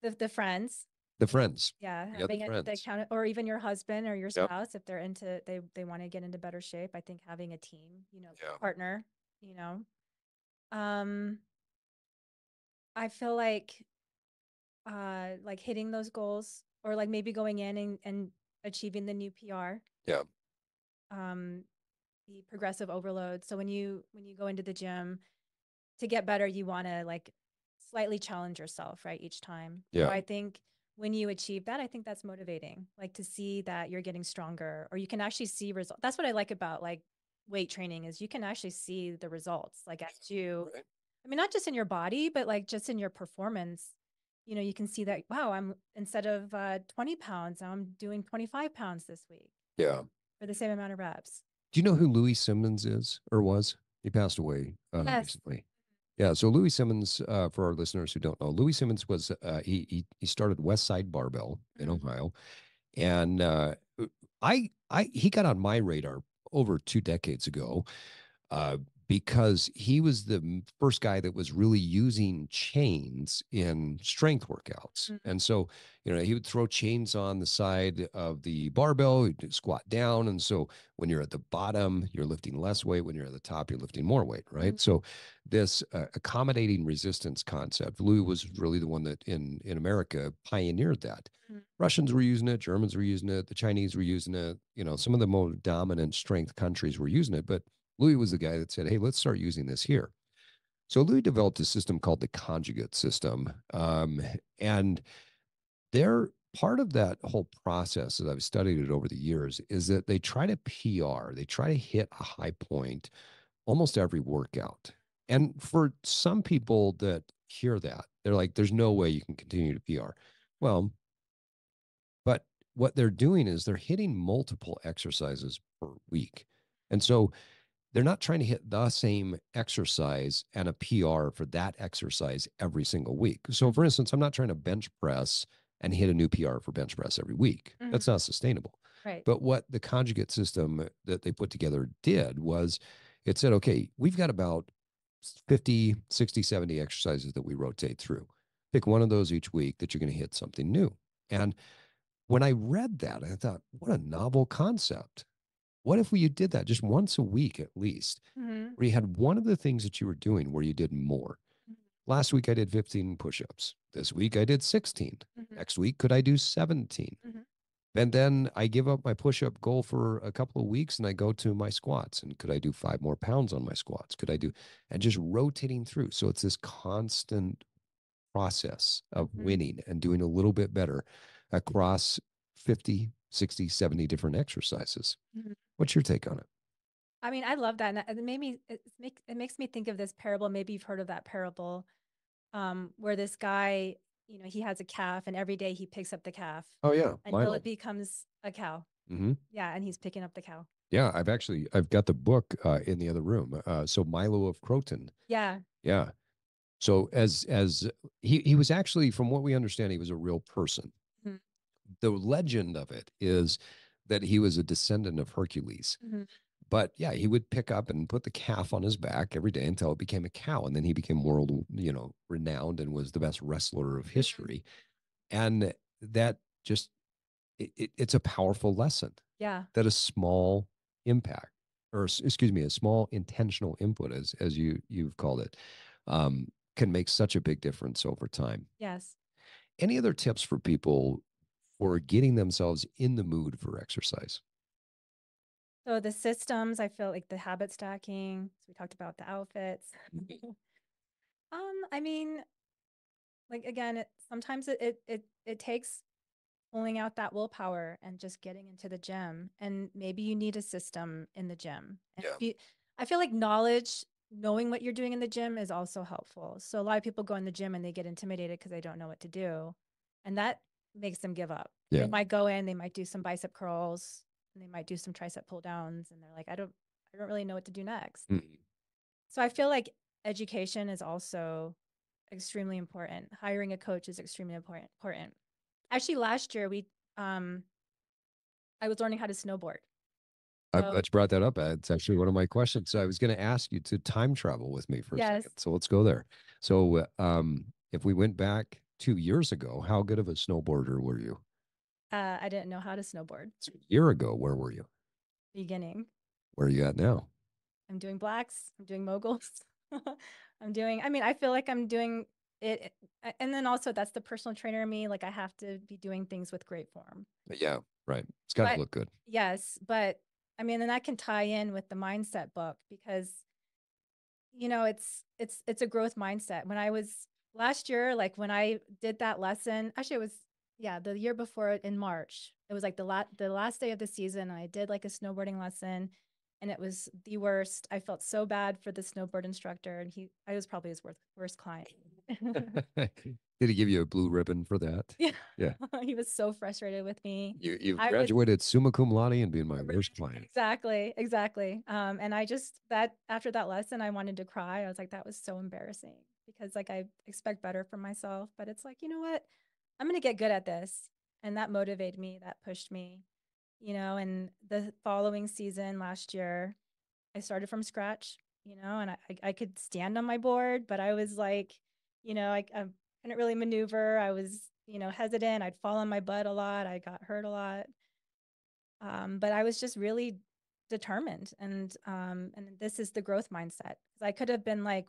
The friends. The friends. Yeah, We got the having the friends. account, or even your husband or your Yep. spouse, if they're into they want to get into better shape. I think having a team, Yeah. partner, you know. Um, I feel like hitting those goals, or like maybe going in and achieving the new PR. Yeah. Um, the progressive overload. So when you go into the gym to get better, you want to like slightly challenge yourself, right, each time. Yeah. So I think when you achieve that, I think that's motivating, like to see that you're getting stronger, or you can actually see results. That's what I like about like weight training, is you can actually see the results, like as you, Right. I mean, not just in your body, but like just in your performance. You can see that, wow, I'm instead of 20 pounds, now I'm doing 25 pounds this week Yeah. for the same amount of reps. Do you know who Louis Simmons is or was? He passed away Yes. recently. Yeah. So Louis Simmons, for our listeners who don't know, Louis Simmons was he started West Side Barbell in Mhm. Ohio, and I he got on my radar over 2 decades ago, uh, because he was the first guy that was really using chains in strength workouts. Mhm. And so, he would throw chains on the side of the barbell, he'd squat down. And so when you're at the bottom, you're lifting less weight. When you're at the top, you're lifting more weight, right? Mhm. So this accommodating resistance concept, Louis was really the one that in America pioneered that. Mhm. Russians were using it, Germans were using it, the Chinese were using it, some of the more dominant strength countries were using it, but Louis was the guy that said, hey, let's start using this here. So Louis developed a system called the conjugate system. And they're part of that whole process, as I've studied it over the years, is that they try to PR, they try to hit a high point almost every workout. And for some people that hear that, they're like, there's no way you can continue to PR. Well, but what they're doing is they're hitting multiple exercises per week. And so they're not trying to hit the same exercise and a PR for that exercise every single week. So, for instance, I'm not trying to bench press and hit a new PR for bench press every week. Mhm. That's not sustainable. Right. But what the conjugate system that they put together did was it said, okay, we've got about 50, 60, 70 exercises that we rotate through. Pick one of those each week that you're going to hit something new. And when I read that, I thought, what a novel concept. What if you did that just once a week at least, Mhm. where you had one of the things that you were doing where you did more? Mhm. Last week I did 15 push-ups. This week I did 16. Mhm. Next week, could I do 17? Mhm. And then I give up my push-up goal for a couple of weeks and I go to my squats. And could I do 5 more pounds on my squats? Could I do, and just rotating through. So it's this constant process of Mhm. winning and doing a little bit better across 50, 60, 70 different exercises. Mhm. What's your take on it? I mean, I love that. And it made me, it makes me think of this parable. Maybe you've heard of that parable, where this guy, he has a calf, and every day he picks up the calf Oh yeah, until Milo. it becomes a cow. Mm-hmm. Yeah. And he's picking up the cow. Yeah, I've got the book in the other room. So Milo of Croton. Yeah. Yeah. So as he was actually, from what we understand, he was a real person. Mhm. The legend of it is that he was a descendant of Hercules. Mhm. But yeah, he would pick up and put the calf on his back every day until it became a cow, and then he became world, renowned and was the best wrestler of history. And that just it's a powerful lesson Yeah. that a small impact, or excuse me, a small intentional input, as you've called it, can make such a big difference over time. Yes. Any other tips for people for getting themselves in the mood for exercise? So the systems, I feel like the habit stacking. So we talked about the outfits. I mean, like again, sometimes it takes pulling out that willpower and just getting into the gym. And maybe you need a system in the gym. And Yeah. I feel like knowing what you're doing in the gym is also helpful. So a lot of people go in the gym and they get intimidated because they don't know what to do. And that makes them give up. Yeah. They might go in, they might do some bicep curls, and they might do some tricep pull downs. And they're like, I don't really know what to do next. Mhm. So I feel like education is also extremely important. Hiring a coach is extremely important. Actually, last year I was learning how to snowboard. I'm So glad you brought that up. It's actually one of my questions. So I was going to ask you to time travel with me for a yes, second. So let's go there. So if we went back 2 years ago, how good of a snowboarder were you? I didn't know how to snowboard. So a year ago, where were you? Beginning. Where are you at now? I'm doing blacks. I'm doing moguls. I'm doing, I mean, I feel like I'm doing it. And then also that's the personal trainer in me. Like I have to be doing things with great form. Yeah, right. It's got to But look good. yes, but I mean, and that can tie in with the mindset book because it's a growth mindset. When I was last year, like when I did that lesson, actually it was yeah, the year before it in March. It was like the last day of the season. I did like a snowboarding lesson and it was the worst. I felt so bad for the snowboard instructor and I was probably his worst client. Did he give you a blue ribbon for that? Yeah. Yeah. He was so frustrated with me. You've I was graduated summa cum laude and being my worst client. exactly, exactly. And I just that after that lesson, I wanted to cry. I was like, that was so embarrassing because like I expect better from myself, but it's like, you know what? I'm gonna get good at this. And that motivated me, that pushed me, and the following season last year, I started from scratch, and I could stand on my board, but I was like, I couldn't really maneuver. I was, hesitant. I'd fall on my butt a lot. I got hurt a lot. But I was just really determined, and this is the growth mindset. Because I could have been like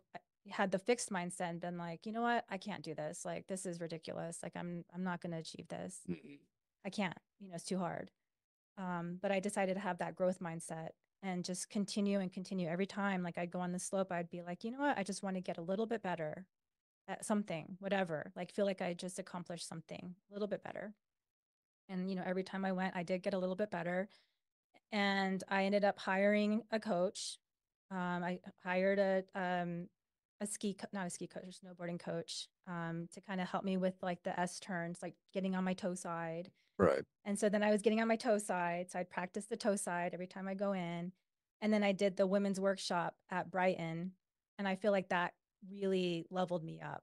had the fixed mindset and been like, you know what, I can't do this. Like this is ridiculous. Like I'm not going to achieve this. Mhm. I can't. It's too hard. But I decided to have that growth mindset and just continue and continue every time. Like I'd go on the slope, I'd be like, you know what, I just want to get a little bit better at something, whatever. Like feel like I just accomplished something a little bit better. And every time I went, I did get a little bit better and I ended up hiring a coach. I hired a not a ski coach, a snowboarding coach, to kind of help me with like the S turns, like getting on my toe side. Right. And so then I was getting on my toe side, so I'd practice the toe side every time I go in. And then I did the women's workshop at Brighton, and I feel like that really leveled me up.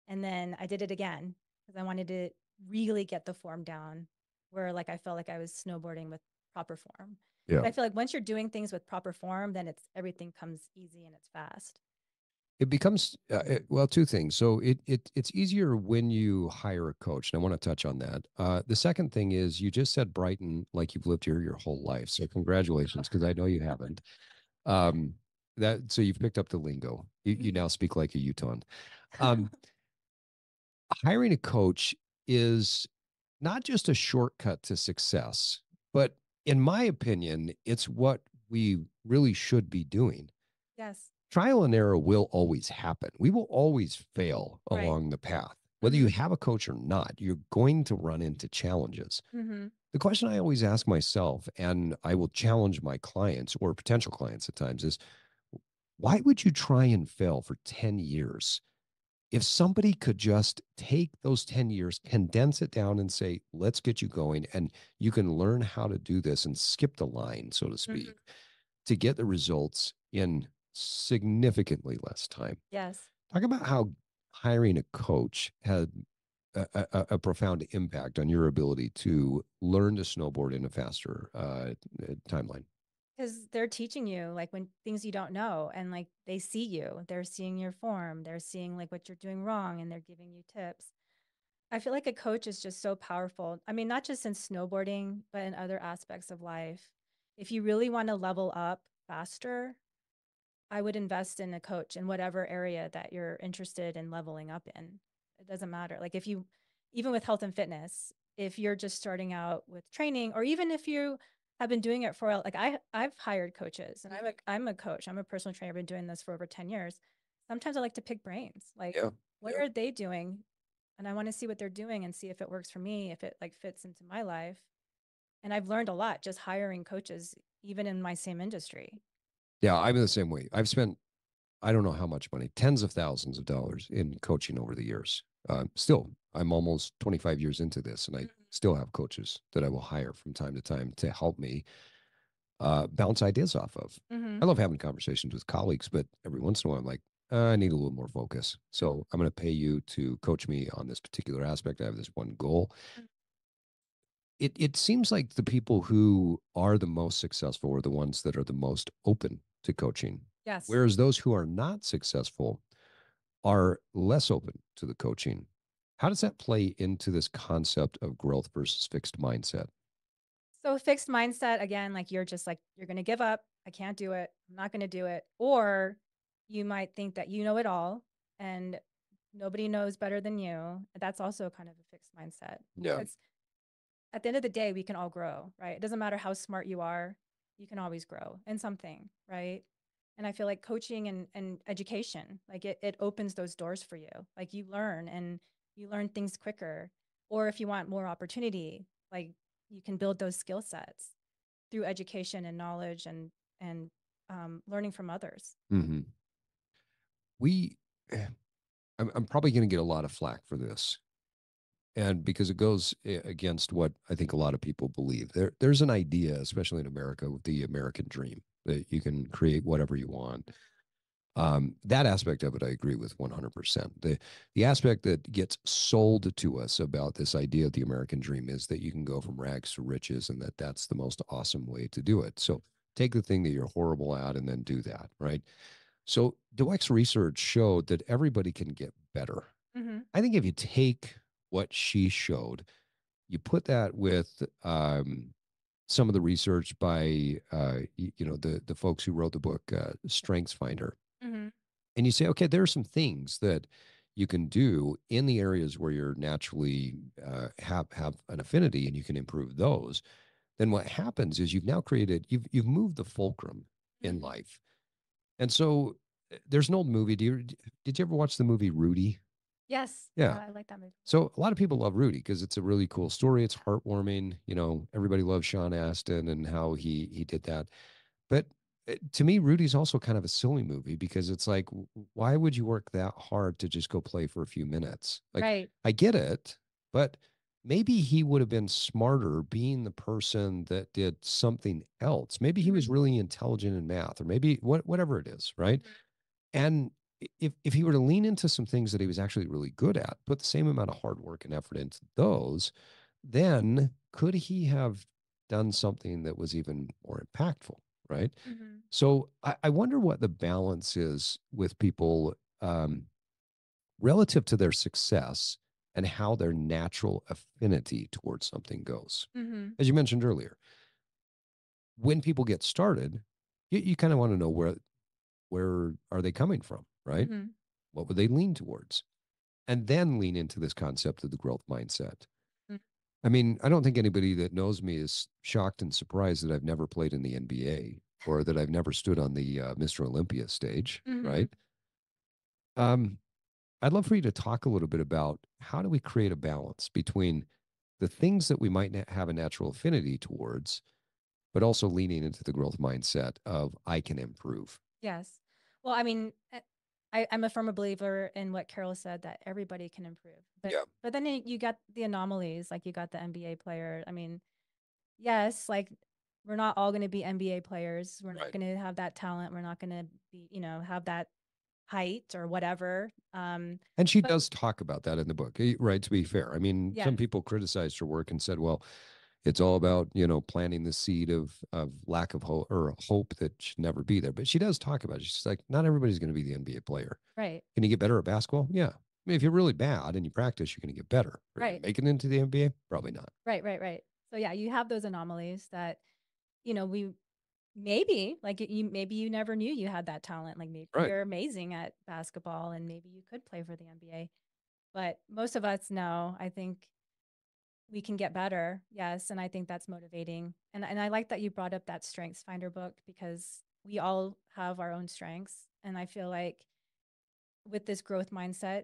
And then I did it again because I wanted to really get the form down where like I felt like I was snowboarding with proper form. Yeah. But I feel like once you're doing things with proper form, then everything comes easy and it's fast. It becomes well, two things. So it's easier when you hire a coach, and I want to touch on that. The second thing is you just said Brighton like you've lived here your whole life. So congratulations, because I know you haven't. Um, that so you've picked up the lingo. You now speak like a Utahn. Um, hiring a coach is not just a shortcut to success, but in my opinion, it's what we really should be doing. Yes. Trial and error will always happen. We will always fail Right. along the path. Whether you have a coach or not, you're going to run into challenges. Mm-hmm. The question I always ask myself, and I will challenge my clients or potential clients at times, is why would you try and fail for 10 years? If somebody could just take those 10 years, condense it down and say, let's get you going, and you can learn how to do this and skip the line, so to speak, Mm-hmm. to get the results in significantly less time. Yes. Talk about how hiring a coach had a profound impact on your ability to learn to snowboard in a faster timeline. Because they're teaching you like when things you don't know and like they see you, they're seeing your form, they're seeing like what you're doing wrong and they're giving you tips. I feel like a coach is just so powerful. I mean, not just in snowboarding, but in other aspects of life. If you really want to level up faster, I would invest in a coach in whatever area that you're interested in leveling up in. It doesn't matter. Like if you, even with health and fitness, if you're just starting out with training, or even if you have been doing it for like I've hired coaches and I'm a coach. I'm a personal trainer. I've been doing this for over 10 years. Sometimes I like to pick brains. Like, Yeah. what are they doing? And I want to see what they're doing and see if it works for me, if it like fits into my life. And I've learned a lot just hiring coaches, even in my same industry. Yeah, I'm in the same way. I've spent, I don't know how much money, tens of thousands of dollars in coaching over the years. Still, I'm almost 25 years into this, and I still have coaches that I will hire from time to time to help me bounce ideas off of. Mm-hmm. I love having conversations with colleagues, but every once in a while, I'm like, I need a little more focus. So I'm going to pay you to coach me on this particular aspect. I have this one goal. it seems like the people who are the most successful are the ones that are the most open to coaching. Yes. Whereas those who are not successful are less open to the coaching. How does that play into this concept of growth versus fixed mindset? So fixed mindset, again, like you're just like, you're going to give up. I can't do it. I'm not going to do it. Or you might think that you know it all and nobody knows better than you. That's also kind of a fixed mindset. Yeah. Because at the end of the day, we can all grow, right? It doesn't matter how smart you are, you can always grow in something, right? And I feel like coaching and education, like it opens those doors for you. Like you learn and you learn things quicker. Or if you want more opportunity, like you can build those skill sets through education and knowledge and learning from others. Mm-hmm. We, I'm probably going to get a lot of flack for this, and because it goes against what I think a lot of people believe. There's an idea, especially in America, with the American dream that you can create whatever you want. That aspect of it, I agree with 100%. The aspect that gets sold to us about this idea of the American dream is that you can go from rags to riches, and that that's the most awesome way to do it. So take the thing that you're horrible at and then do that, right? So Dweck's research showed that everybody can get better. Mm-hmm. I think if you take what she showed, you put that with some of the research by the folks who wrote the book Strengths Finder, Mm-hmm. and you say, okay, there are some things that you can do in the areas where you're naturally have an affinity, and you can improve those. Then what happens is you've moved the fulcrum in Mm-hmm. life, and so there's an old movie. Did you ever watch the movie Rudy? Yes. Yeah. I like that movie. So a lot of people love Rudy because it's a really cool story. It's heartwarming. You know, everybody loves Sean Astin and how he did that. But to me, Rudy's also kind of a silly movie because it's like, why would you work that hard to just go play for a few minutes? Like, Right. I get it, but maybe he would have been smarter being the person that did something else. Maybe he was Mm-hmm. really intelligent in math, or maybe whatever it is, right? And if he were to lean into some things that he was actually really good at, put the same amount of hard work and effort into those, then could he have done something that was even more impactful, right? Mm-hmm. So I wonder what the balance is with people relative to their success and how their natural affinity towards something goes. Mm-hmm. As you mentioned earlier, when people get started, you kind of want to know where are they coming from, right? Mm-hmm. What would they lean towards? And then lean into this concept of the growth mindset. Mm-hmm. I mean, I don't think anybody that knows me is shocked and surprised that I've never played in the NBA or that I've never stood on the Mr. Olympia stage, Mm-hmm. right? Um, I'd love for you to talk a little bit about how do we create a balance between the things that we might have a natural affinity towards, but also leaning into the growth mindset of I can improve. Yes. Well, I mean, I'm a firm believer in what Carol said that everybody can improve. Yeah. But then you got the anomalies, like you got the NBA player. I mean, yes, like we're not all going to be NBA players. We're not Right. going to have that talent. We're not going to be, have that height or whatever. And she But does talk about that in the book, right? To be fair, I mean, some yes, people criticized her work and said, well, it's all about, planting the seed of lack of hope or hope that should never be there. But she does talk about it. She's like, not everybody's going to be the NBA player. right, Can you get better at basketball? Yeah. I mean, if you're really bad and you practice, you're going to get better. Are you going right, to make it into the NBA? Probably not. right. So yeah, you have those anomalies that, we maybe like maybe you never knew you had that talent. Like maybe Right. you're amazing at basketball and maybe you could play for the NBA. But most of us know, I think we can get better. Yes. And I think that's motivating. And I like that you brought up that Strengths Finder book because we all have our own strengths. And I feel like with this growth mindset,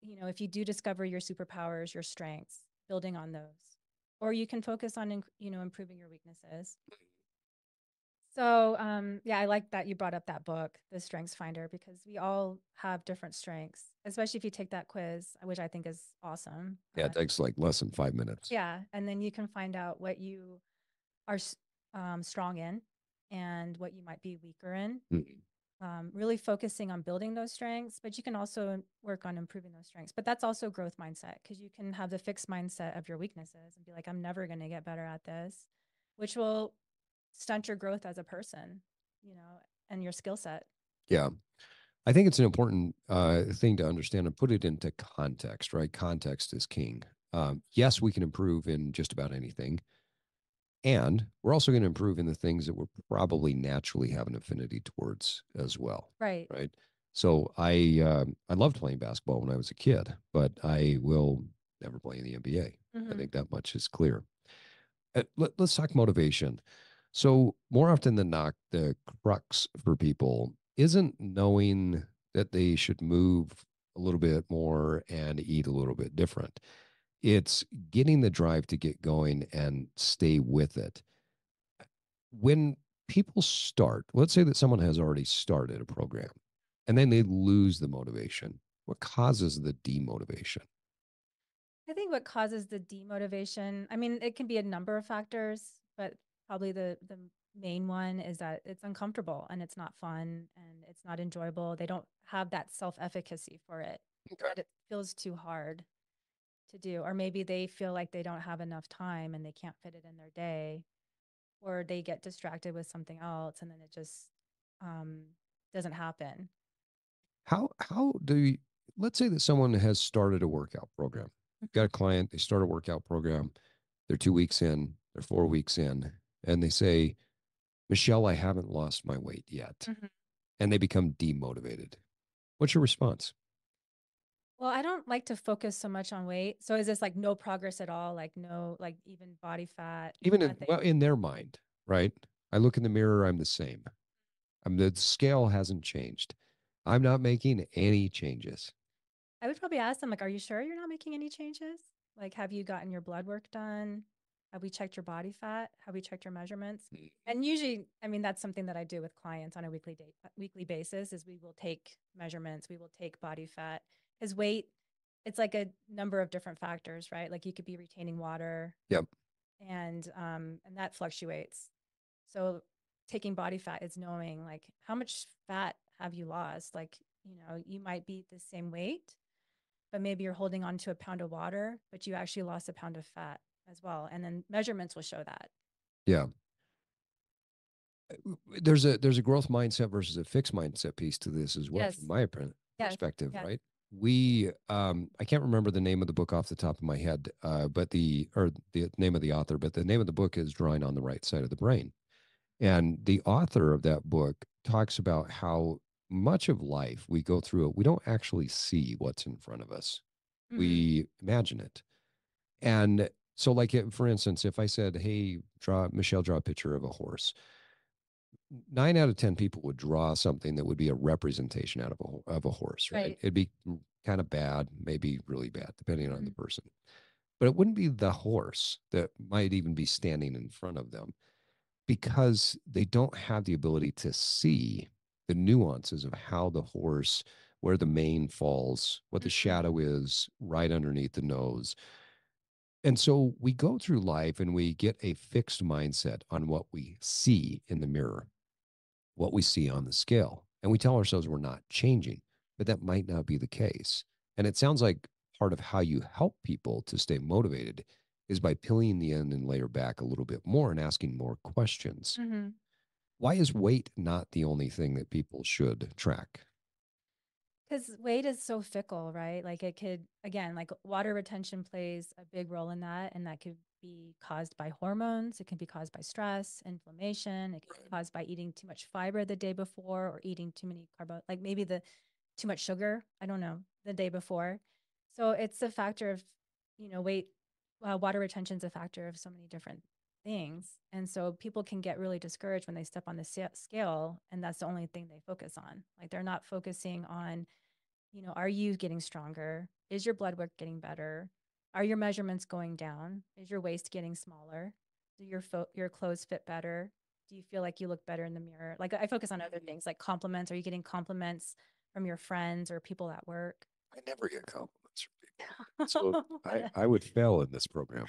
if you do discover your superpowers, your strengths, building on those, or you can focus on, improving your weaknesses. So, yeah, I like that you brought up that book, The Strengths Finder, because we all have different strengths, especially if you take that quiz, which I think is awesome. Yeah. It takes like less than 5 minutes. Yeah, and then you can find out what you are strong in and what you might be weaker in. Mhm. really focusing on building those strengths, but you can also work on improving those strengths. But that's also growth mindset, because you can have the fixed mindset of your weaknesses and be like, I'm never going to get better at this, which will stunt your growth as a person, and your skill set. Yeah. I think it's an important thing to understand and put it into context, right? Context is king. Yes, we can improve in just about anything. And we're also going to improve in the things that we're probably naturally have an affinity towards as well. Right. Right. So I loved playing basketball when I was a kid, but I will never play in the NBA. I think that much is clear. Let's talk motivation. So more often than not, the crux for people isn't knowing that they should move a little bit more and eat a little bit different. It's getting the drive to get going and stay with it. When people start, let's say that someone has already started a program and then they lose the motivation. What causes the demotivation? I think what causes the demotivation, I mean, it can be a number of factors, but probably the main one is that it's uncomfortable and it's not fun and it's not enjoyable. They don't have that self-efficacy for it. Okay. That it feels too hard to do. Or maybe they feel like they don't have enough time and they can't fit it in their day, or they get distracted with something else and then it just doesn't happen. How do you, let's say that someone has started a workout program, got a client, they start a workout program, they're 2 weeks in, they're 4 weeks in, and they say, Michelle, I haven't lost my weight yet. And they become demotivated. What's your response? Well, I don't like to focus so much on weight. So is this like no progress at all? Like no, like even body fat, Even in, nothing? well, in their mind, right? I look in the mirror, I'm the same. The scale hasn't changed. I'm not making any changes. I would probably ask them, like, are you sure you're not making any changes? Like, have you gotten your blood work done? Have we checked your body fat? Have we checked your measurements? And usually, I mean, that's something that I do with clients on a weekly basis is we will take measurements, we will take body fat, because weight, it's like a number of different factors, right? Like you could be retaining water. Yep. And that fluctuates. So taking body fat is knowing like how much fat have you lost? Like, you might be the same weight, but maybe you're holding on to a pound of water, but you actually lost a pound of fat as well. And then measurements will show that. Yeah. There's a growth mindset versus a fixed mindset piece to this as well, Yes. from my perspective, Yes. right? We I can't remember the name of the book off the top of my head, but the name of the author, but the name of the book is Drawing on the Right Side of the Brain. And the author of that book talks about how much of life we go through it, we don't actually see what's in front of us. We imagine it. And so, like, for instance, if I said, hey, Michelle, draw a picture of a horse, 9 out of 10 people would draw something that would be a representation out of a horse, right? It'd be kind of bad, maybe really bad, depending on the person. But it wouldn't be the horse that might even be standing in front of them, because they don't have the ability to see the nuances of how the horse, where the mane falls, what the shadow is right underneath the nose. And so we go through life and we get a fixed mindset on what we see in the mirror, what we see on the scale. And we tell ourselves we're not changing, but that might not be the case. And it sounds like part of how you help people to stay motivated is by peeling the onion layer back a little bit more and asking more questions. Why is weight not the only thing that people should track? Because weight is so fickle, right? Like it could, again, like water retention plays a big role in that. And that could be caused by hormones. It can be caused by stress, inflammation. It can be caused by eating too much fiber the day before or eating too many like maybe too much sugar. I don't know, the day before. So it's a factor of, weight. Water retention is a factor of so many different things. And so people can get really discouraged when they step on the scale and that's the only thing they focus on. Like they're not focusing on, are you getting stronger? Is your blood work getting better? Are your measurements going down? Is your waist getting smaller? Do your clothes fit better? Do you feel like you look better in the mirror? Like I focus on other things like compliments. Are you getting compliments from your friends or people at work? I never get compliments from people. So I would fail in this program.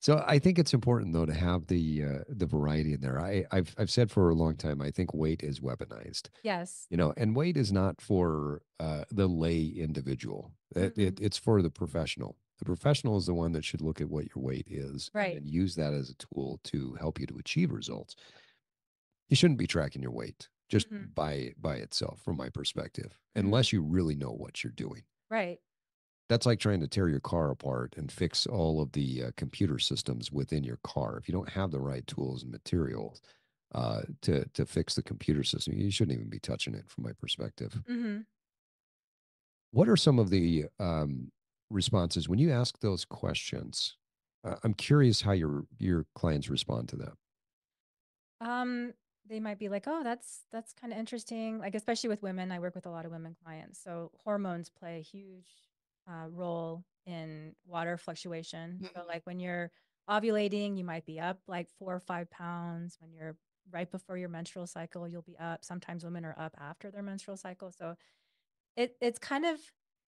So I think it's important though to have the variety in there. I've said for a long time I think weight is weaponized. Yes. You know, and weight is not for the lay individual. Mm-mm. It's for the professional. The professional is the one that should look at what your weight is and Right. then use that as a tool to help you to achieve results. You shouldn't be tracking your weight just Hmm. by itself, from my perspective, Hmm. unless you really know what you're doing. Right. That's like trying to tear your car apart and fix all of the computer systems within your car. If you don't have the right tools and materials to fix the computer system, you shouldn't even be touching it, from my perspective. Hmm. What are some of the responses when you ask those questions? I'm curious how your clients respond to that. Um, they might be like, "Oh, that's kind of interesting." Like, especially with women, I work with a lot of women clients. So hormones play a huge role in water fluctuation. So, like when you're ovulating, you might be up like 4 or 5 pounds. When you're right before your menstrual cycle, you'll be up. Sometimes women are up after their menstrual cycle. So it's kind of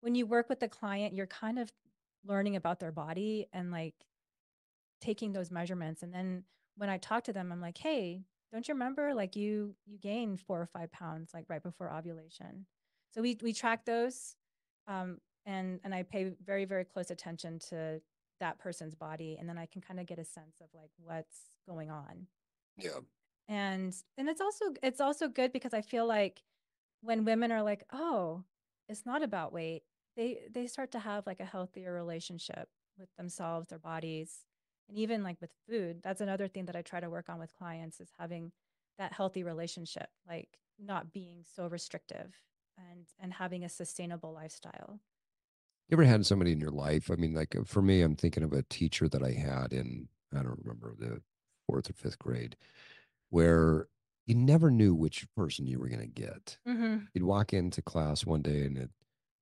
when you work with the client, you're kind of learning about their body and like taking those measurements. And then when I talk to them, I'm like, hey, don't you remember like you gained 4 or 5 pounds like right before ovulation. So we track those. And I pay very, very close attention to that person's body. And then I can kind of get a sense of like what's going on. Yeah. And it's also good because I feel like when women are like, oh, it's not about weight, they start to have like a healthier relationship with themselves, their bodies, and even like with food. That's another thing that I try to work on with clients is having that healthy relationship, like not being so restrictive and having a sustainable lifestyle. You ever had somebody in your life? I mean, like for me, I'm thinking of a teacher that I had in, I don't remember, the fourth or fifth grade, where you never knew which person you were going to get. Mm-hmm. You'd walk into class one day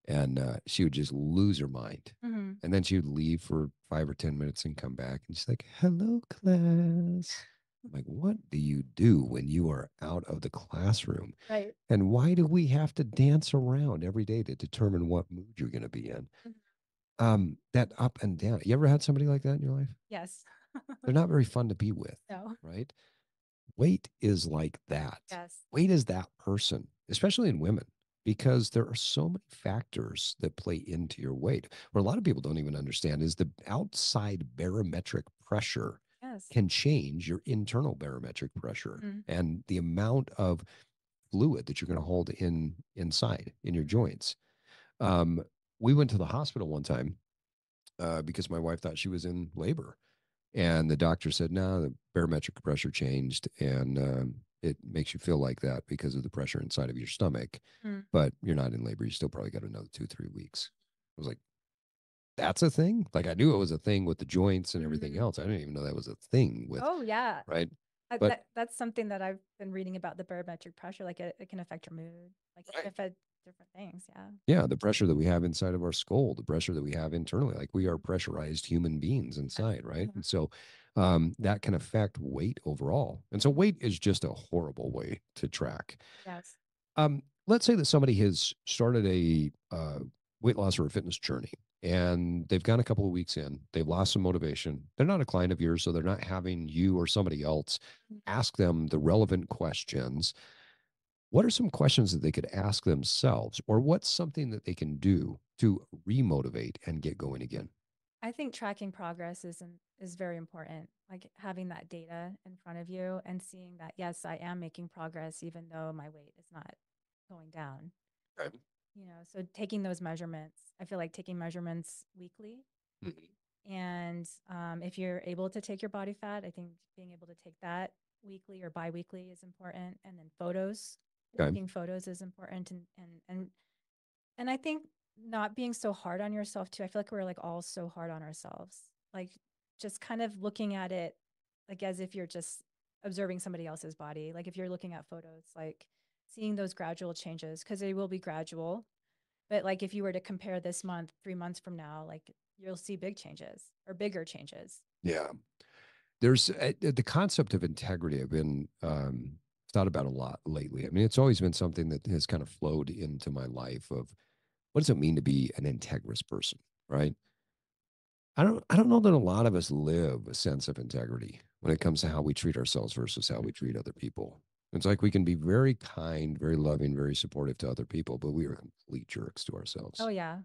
and she would just lose her mind. Mm-hmm. And then she would leave for 5 or 10 minutes and come back. And she's like, hello, class. I'm like, what do you do when you are out of the classroom? Right. And why do we have to dance around every day to determine what mood you're going to be in? Mhm. That up and down. You ever had somebody like that in your life? Yes. They're not very fun to be with, No. right? Weight is like that. Yes. Weight is that person, especially in women, because there are so many factors that play into your weight. What a lot of people don't even understand is the outside barometric pressure Yes. can change your internal barometric pressure Mm-hmm. and the amount of fluid that you're going to hold inside in your joints. Um, we went to the hospital one time because my wife thought she was in labor. And the doctor said, no, the barometric pressure changed and it makes you feel like that because of the pressure inside of your stomach. Mm-hmm. But you're not in labor. You still probably got another 2, 3 weeks. I was like, that's a thing? Like I knew it was a thing with the joints and everything Mm-hmm. else. I didn't even know that was a thing with, Oh yeah. right? But That's something that I've been reading about the barometric pressure. Like it can affect your mood. Like it can right. affect different things. Yeah. Yeah, the pressure that we have inside of our skull, the pressure that we have internally, like we are Mhm. pressurized human beings Yes. inside, right? Mhm. And so that can affect weight overall. And so Mhm. weight is just a horrible way to track. Yes. Let's say that somebody has started a weight loss or a fitness journey and they've gone a couple of weeks in, they've lost some motivation. They're not a client of yours, so they're not having you or somebody else Mhm. ask them the relevant questions. What are some questions that they could ask themselves, or what's something that they can do to remotivate and get going again? I think tracking progress is very important. Like having that data in front of you and seeing that yes, I am making progress even though my weight is not going down. Right. So taking those measurements, I feel like taking measurements weekly. Mhm. And if you're able to take your body fat, I think being able to take that weekly or biweekly is important. And then Okay. taking photos is important. And I think not being so hard on yourself too. I feel like we're like all so hard on ourselves. Like just kind of looking at it like as if you're just observing somebody else's body. Like if you're looking at photos, like seeing those gradual changes, because they will be gradual. But like if you were to compare this month, 3 months from now, like you'll see big changes or bigger changes. Yeah. There's the concept of integrity. I've been thought about a lot lately. I mean, it's always been something that has kind of flowed into my life of what does it mean to be an integrous person, right? I don't know that a lot of us live a sense of integrity when it comes to how we treat ourselves versus how we treat other people. It's like we can be very kind, very loving, very supportive to other people, but we are complete jerks to Oh ourselves. yeah.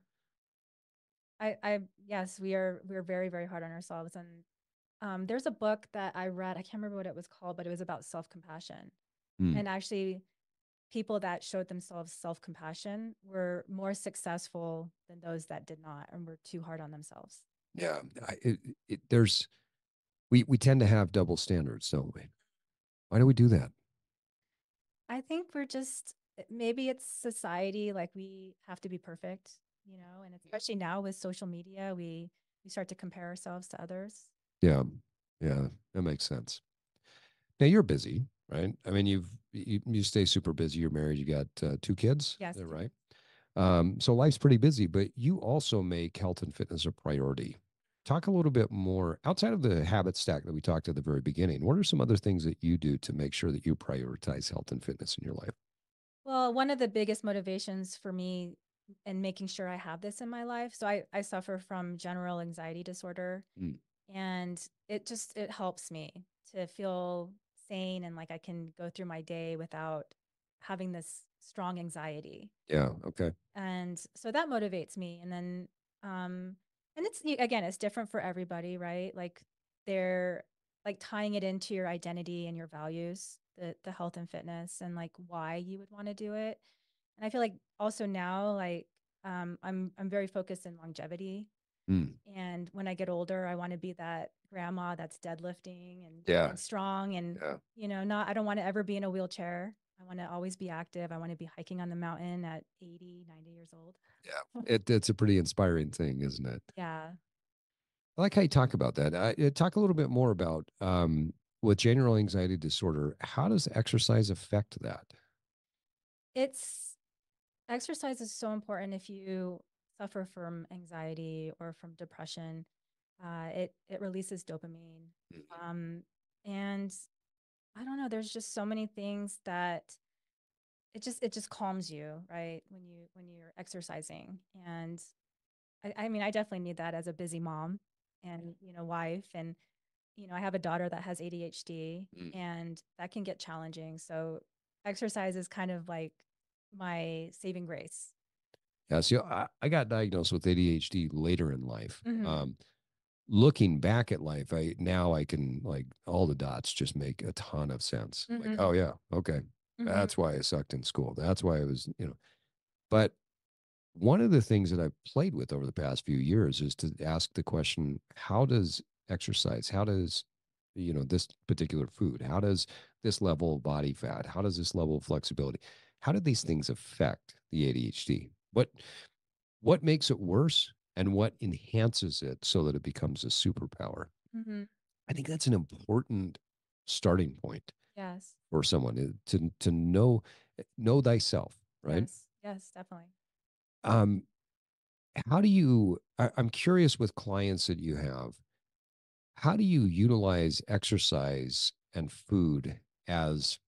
Yes, we're very, very hard on ourselves. And there's a book that I read, I can't remember what it was called, but it was about self-compassion. Hmm. And actually people that showed themselves self-compassion were more successful than those that did not and were too hard on themselves. Yeah, there's we tend to have double standards, don't we? Why do we do that? I think we're just maybe it's society, like we have to be perfect, you know, and especially now with social media, we start to compare ourselves to others. Yeah, yeah, that makes sense. Now you're busy, right? I mean, you stay super busy. You're married. You got two kids, Yes. is that right? So life's pretty busy, but you also make health and fitness a priority. Talk a little bit more outside of the habit stack that we talked at the very beginning. What are some other things that you do to make sure that you prioritize health and fitness in your life? Well, one of the biggest motivations for me and making sure I have this in my life. So I suffer from general anxiety disorder, Mm. and it helps me to feel sane and like I can go through my day without having this strong anxiety. Yeah. Okay. And so that motivates me. And then and again, it's different for everybody, right? Like they're like tying it into your identity and your values, the health and fitness and like why you would want to do it. And I feel like also now like I'm very focused in longevity. Mm. And when I get older, I want to be that grandma that's deadlifting Yeah. and strong and Yeah. not I don't want to ever be in a wheelchair. I want to always be active. I want to be hiking on the mountain at 80, 90 years old. Yeah. It's a pretty inspiring thing, isn't it? Yeah. I like how you talk about that. Talk a little bit more about with general anxiety disorder. How does exercise affect that? It's exercise is so important if you suffer from anxiety or from depression. It releases dopamine. Mhm. Um, and I don't know, there's just so many things that it just calms you, right? When you're exercising. And I mean, I definitely need that as a busy mom and, wife. And, I have a daughter that has ADHD Mm. and that can get challenging. So exercise is kind of like my saving grace. Yeah, see, I got diagnosed with ADHD later in life. Mm-hmm. Looking back at life, I can like all the dots just make a ton of sense. Like, Mm-hmm. oh yeah, okay, Mm-hmm. that's why I sucked in school. That's why I was, But one of the things that I've played with over the past few years is to ask the question: how does exercise? How does this particular food? How does this level of body fat? How does this level of flexibility? How do these things affect the ADHD? What makes it worse and what enhances it so that it becomes a superpower? Mm-hmm. I think that's an important starting point Yes. for someone to know thyself, right? Yes. Yes, definitely. Um, how do I'm curious with clients that you have, how do you utilize exercise and food as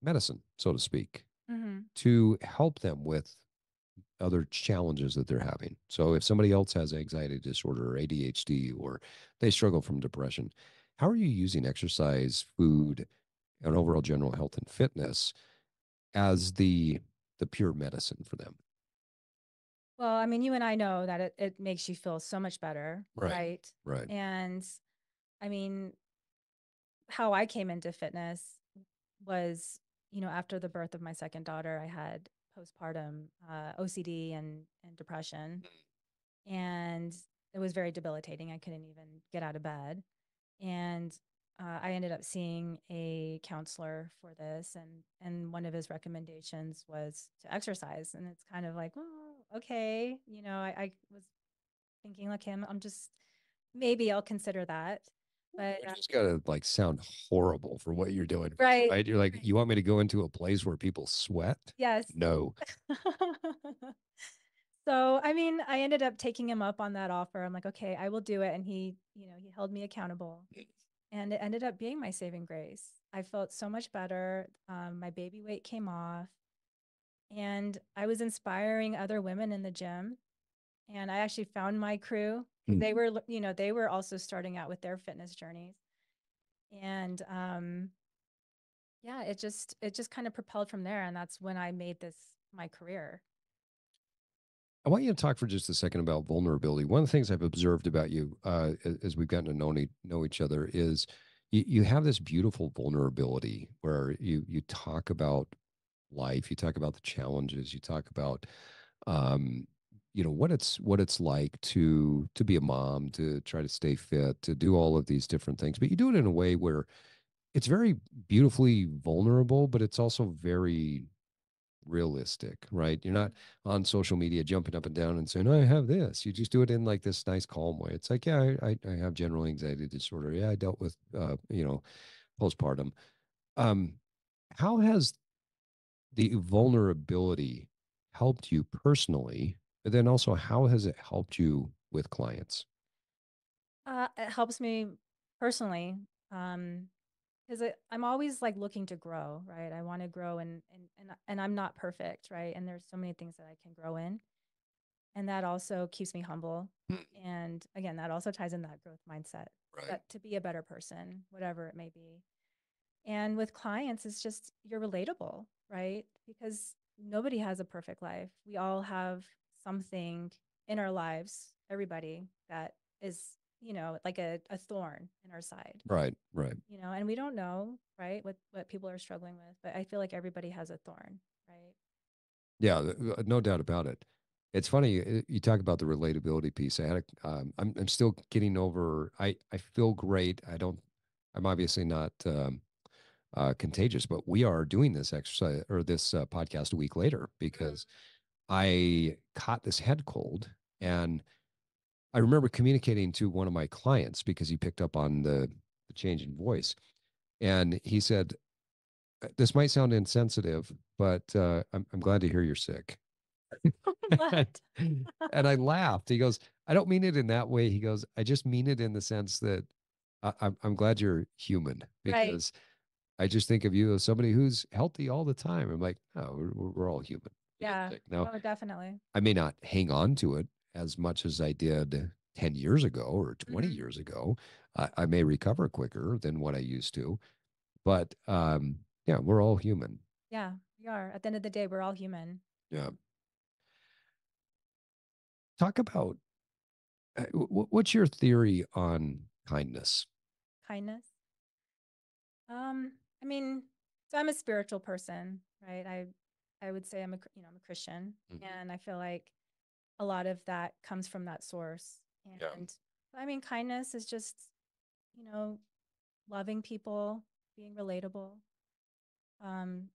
medicine, so to speak, Mm-hmm. to help them with other challenges that they're having? So if somebody else has anxiety disorder or ADHD or they struggle from depression, how are you using exercise, food, and overall general health and fitness as the pure medicine for them? Well, I mean, you and I know that it makes you feel so much better, Right. right? Right. And I mean, how I came into fitness was, after the birth of my second daughter, I had postpartum OCD and depression. And it was very debilitating. I couldn't even get out of bed. And I ended up seeing a counselor for this, and one of his recommendations was to exercise. And it's kind of like, oh, okay, I was thinking like him. I'm just maybe I'll consider that, but Which is gotta like sound horrible for what you're doing, right, right? You're like, you want me to go into a place where people sweat? yes. No. So, I mean, I ended up taking him up on that offer. I'm like, okay, I will do it. And he held me accountable. And it ended up being my saving grace. I felt so much better. My baby weight came off, and I was inspiring other women in the gym. And I actually found my crew 'Cause they were, they were also starting out with their fitness journeys. And yeah, it just kind of propelled from there. And that's when I made this my career. I want you to talk for just a second about vulnerability. One of the things I've observed about you as we've gotten to know each other is you have this beautiful vulnerability where you talk about life, you talk about the challenges, you talk about um, what it's like to be a mom, to try to stay fit, to do all of these different things, but you do it in a way where it's very beautifully vulnerable, but it's also very realistic, right? You're not on social media jumping up and down and saying, I have this. You just do it in like this nice, calm way. It's like, yeah, I have general anxiety disorder. Yeah, I dealt with, postpartum. Um, how has the vulnerability helped you personally? But then also, how has it helped you with clients? It helps me personally. Because I'm always like looking to grow, right? I want to grow, and I'm not perfect, right? And there's so many things that I can grow in, and that also keeps me humble. And again, that also ties in that growth mindset, Right. that to be a better person, whatever it may be. And with clients, it's just you're relatable, right? Because nobody has a perfect life. We all have something in our lives, everybody that is, like a thorn in our side. Right, right. And we don't know, right, what people are struggling with, but I feel like everybody has a thorn, right? Yeah, no doubt about it. It's funny you talk about the relatability piece. I'm still getting over. I feel great. I'm obviously not contagious, but we are doing this exercise or this podcast a week later because I caught this head cold, and I remember communicating to one of my clients because he picked up on the change in voice, and he said, "This might sound insensitive, but I'm glad to hear you're sick." What? And I laughed. He goes, I don't mean it in that way. He goes, I just mean it in the sense that I'm glad you're human Right. because I just think of you as somebody who's healthy all the time. I'm like, oh, we're all human. Yeah. Now, Oh, definitely. I may not hang on to it as much as I did 10 years ago or 20 Mhm. years ago. I may recover quicker than what I used to, but yeah, we're all human. Yeah, we are. At the end of the day, we're all human. Yeah. Talk about what's your theory on kindness? Kindness. I mean, so I'm a spiritual person, right? I would say I'm a Christian, Mhm. and I feel like a lot of that comes from that source. Yeah. And I mean, kindness is just, you know, loving people, being relatable, um,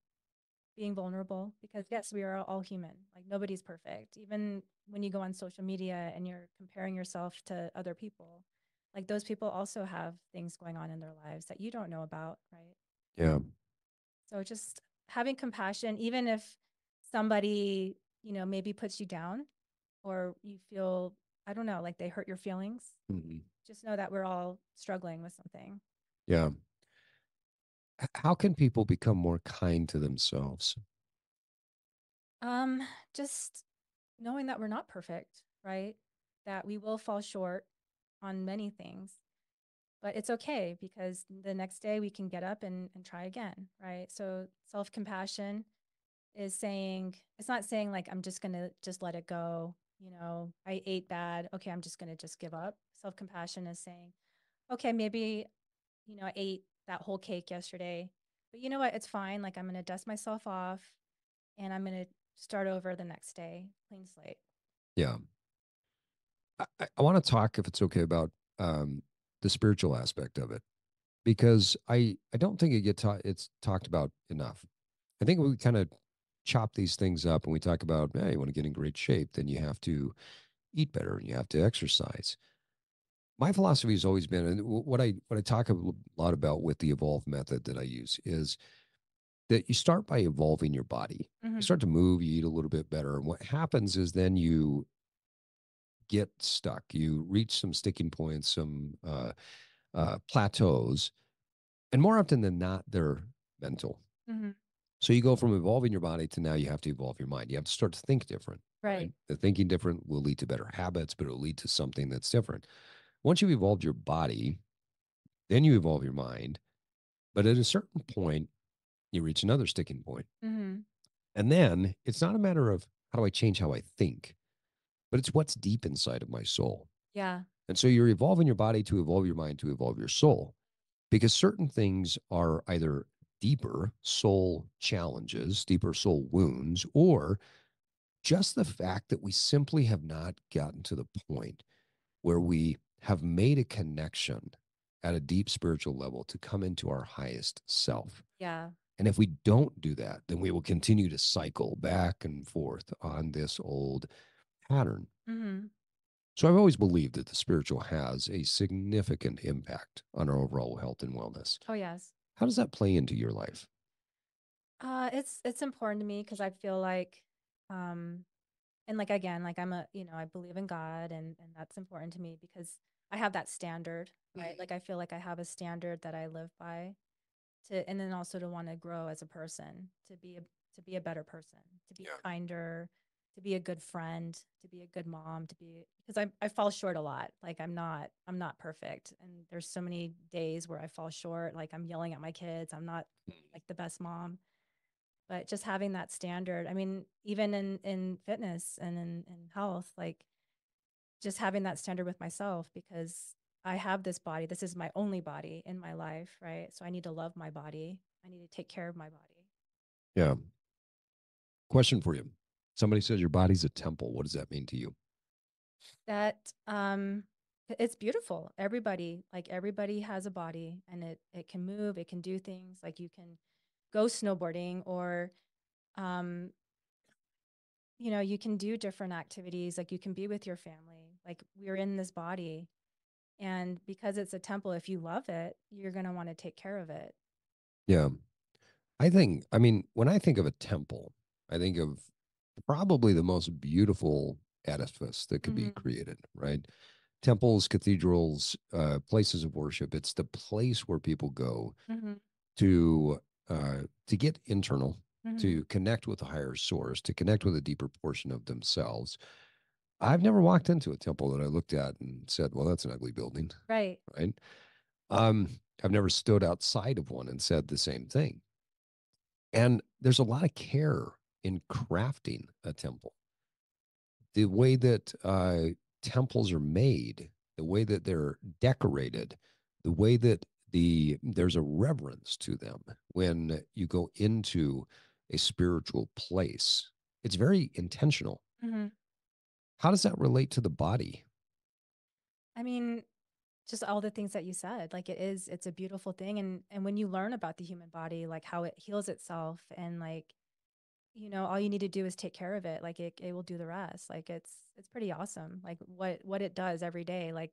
being vulnerable, because yes, we are all human. Like nobody's perfect. Even when you go on social media and you're comparing yourself to other people, like those people also have things going on in their lives that you don't know about, right? Yeah. So just having compassion, even if somebody, maybe puts you down or you feel, I don't know, like they hurt your feelings, Mhm. just know that we're all struggling with something. Yeah. How can people become more kind to themselves? Um, just knowing that we're not perfect, right? That we will fall short on many things, but it's okay because the next day we can get up and try again, right? So self-compassion is saying, it's not saying like, I'm just going to just let it go. I ate bad. Okay. I'm just going to just give up. Self-compassion is saying, okay, maybe, I ate that whole cake yesterday, but you know what? It's fine. Like I'm going to dust myself off and I'm going to start over the next day, clean slate. Yeah. I want to talk, if it's okay, about the spiritual aspect of it because I don't think it's talked about enough. I think we kind of chop these things up and we talk about, hey, you want to get in great shape, then you have to eat better and you have to exercise. My philosophy has always been, and what I talk a lot about with the evolve method that I use is that you start by evolving your body. You Mm-hmm. start to move, you eat a little bit better. And what happens is then you get stuck. You reach some sticking points, some plateaus. And more often than not, they're mental. Mm-hmm. So you go from evolving your body to now you have to evolve your mind. You have to start to think different. Right. The thinking different will lead to better habits, but it'll lead to something that's different. Once you've evolved your body, then you evolve your mind. But at a certain point, you reach another sticking point. Mm-hmm. And then it's not a matter of how do I change how I think, but it's what's deep inside of my soul. Yeah. And so you're evolving your body to evolve your mind to evolve your soul because certain things are either deeper soul challenges, deeper soul wounds, or just the fact that we simply have not gotten to the point where we have made a connection at a deep spiritual level to come into our highest self. Yeah. And if we don't do that, then we will continue to cycle back and forth on this old pattern. Mm-hmm. So I've always believed that the spiritual has a significant impact on our overall health and wellness. Oh, yes. How does that play into your life? It's important to me because I feel like, um, and like again, like I believe in God, and that's important to me because I have that standard, right? Like I feel like I have a standard that I live by and then also to want to grow as a person, to be a better person, to be kinder, to be a good friend, to be a good mom, because I fall short a lot. Like I'm not perfect, and there's so many days where I fall short. Like I'm yelling at my kids. I'm not like the best mom, but just having that standard. I mean, even in fitness and in health, like just having that standard with myself because I have this body. This is my only body in my life, right? So I need to love my body. I need to take care of my body. Yeah. Question for you. Somebody says your body's a temple. What does that mean to you? That it's beautiful. Everybody has a body and it can move, it can do things. Like you can go snowboarding or um you can do different activities. Like you can be with your family. Like we're in this body. And because it's a temple, if you love it, you're going to want to take care of it. Yeah. When I think of a temple, I think of probably the most beautiful edifice that could be Mm-hmm. created, right? Temples, cathedrals, places of worship. It's the place where people go Mm-hmm. to to get internal, Mm-hmm. to connect with a higher source, to connect with a deeper portion of themselves. I've never walked into a temple that I looked at and said, "Well, that's an ugly building," Right. right? I've never stood outside of one and said the same thing. And there's a lot of care in crafting a temple. The way that temples are made, the way that they're decorated, the way that there's a reverence to them when you go into a spiritual place. It's very intentional. Mm-hmm. How does that relate to the body? I mean, just all the things that you said, like it's a beautiful thing. And when you learn about the human body, like how it heals itself and like, all you need to do is take care of it. Like it will do the rest. Like it's pretty awesome. Like what it does every day. Like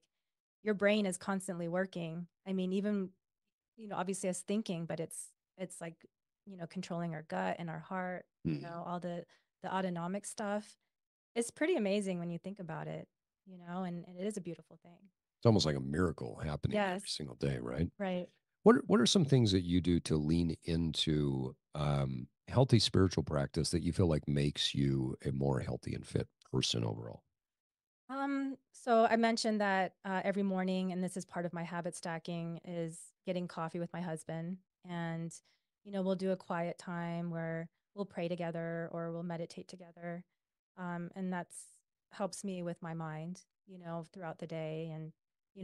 your brain is constantly working. I mean, even, obviously us thinking, but it's like, controlling our gut and our heart, all the autonomic stuff. It's pretty amazing when you think about it, and it is a beautiful thing. It's almost like a miracle happening every Yes. single day, right? Right. What are some things that you do to lean into healthy spiritual practice that you feel like makes you a more healthy and fit person overall? So I mentioned that every morning, and this is part of my habit stacking, is getting coffee with my husband. And, we'll do a quiet time where we'll pray together or we'll meditate together. And that's helps me with my mind, throughout the day. And,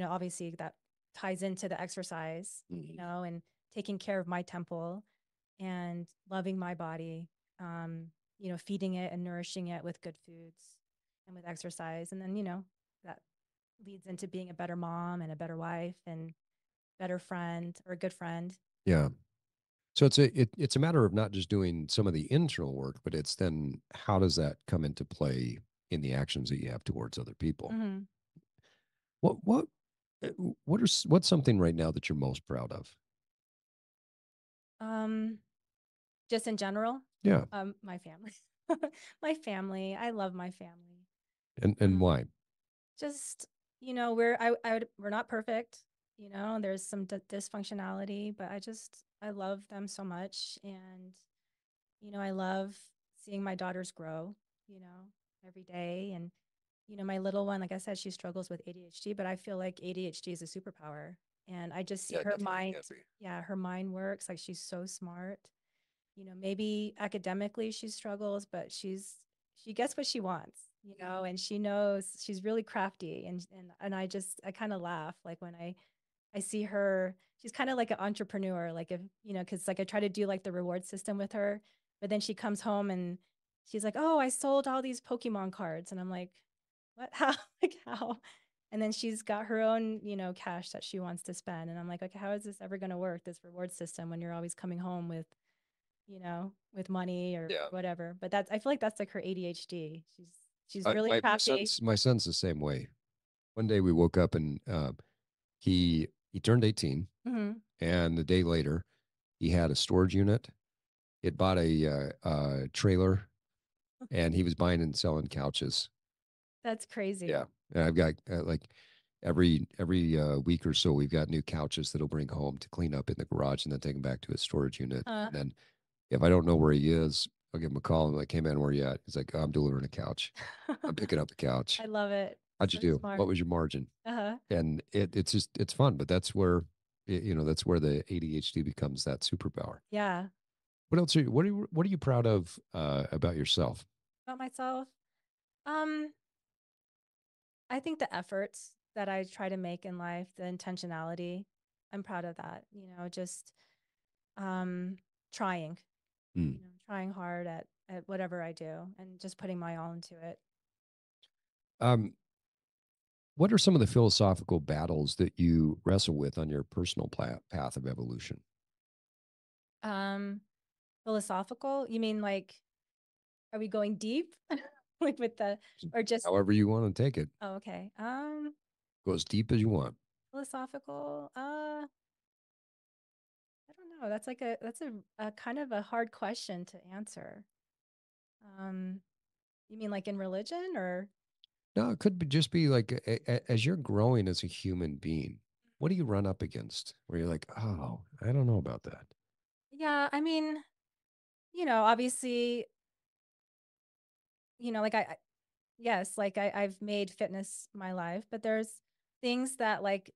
obviously that ties into the exercise, and taking care of my temple and loving my body, feeding it and nourishing it with good foods and with exercise. And then, that leads into being a better mom and a better wife and better friend or a good friend. Yeah. So it's a matter of not just doing some of the internal work, but it's then how does that come into play in the actions that you have towards other people? Mm-hmm. What uh, what's something right now that you're most proud of? Um, just in general, Yeah. my family, my family. I love my family. And Um, why? just, we're not perfect, there's some dysfunctionality, but I love them so much. And, I love seeing my daughters grow, you know, every day. And, my little one, like I said, she struggles with ADHD, but I feel like ADHD is a superpower. And I just see her mind. Yeah, her mind works. Like she's so smart. Maybe academically she struggles, but she gets what she wants, and she knows she's really crafty. And I kind of laugh like when I see her, she's kind of like an entrepreneur, like if, cause like I try to do like the reward system with her, but then she comes home and she's like, oh, I sold all these Pokemon cards. And I'm like, what, how, like how? And then she's got her own, cash that she wants to spend. And I'm like, okay, how is this ever going to work, this reward system, when you're always coming home with money or whatever. But I feel like that's like her ADHD. She's really crafty. My son's the same way. One day we woke up and he turned 18, and a day later he had a storage unit. It bought a trailer, and he was buying and selling couches. That's crazy. Yeah, and I've got like every week or so we've got new couches that he'll bring home to clean up in the garage and then take them back to his storage unit. And then if I don't know where he is, I'll give him a call and like, hey man, where are you at? He's like, oh, I'm delivering a couch. I'm picking up the couch. I love it. How'd you do? Smart. What was your margin? And it's fun, but that's where that's where the ADHD becomes that superpower. Yeah. What else what are you proud of about yourself? About myself? I think the efforts that I try to make in life, the intentionality, I'm proud of that. Just trying, trying hard at whatever I do and just putting my all into it. What are some of the philosophical battles that you wrestle with on your personal path of evolution? Philosophical? You mean like, are we going deep? Like with or just however you want to take it. Oh, okay. Go as deep as you want. Philosophical. I don't know. That's a kind of a hard question to answer. You mean like in religion or? No, it could just be like as you're growing as a human being, what do you run up against where you're like, oh, I don't know about that? Yeah, I mean, obviously, like yes, like I've made fitness my life, but there's things that like,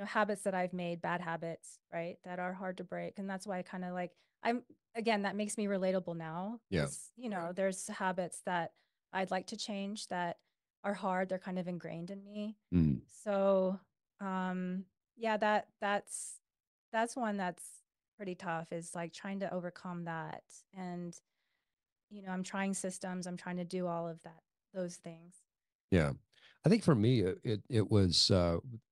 habits that I've made, bad habits, right, that are hard to break. And that's why I kind of like, again, that makes me relatable now. Yeah. There's habits that I'd like to change that are hard. They're kind of ingrained in me. So, yeah, that's one that's pretty tough, is like trying to overcome that. And, I'm trying systems, I'm trying to do all of those things. Yeah. I think for me, it was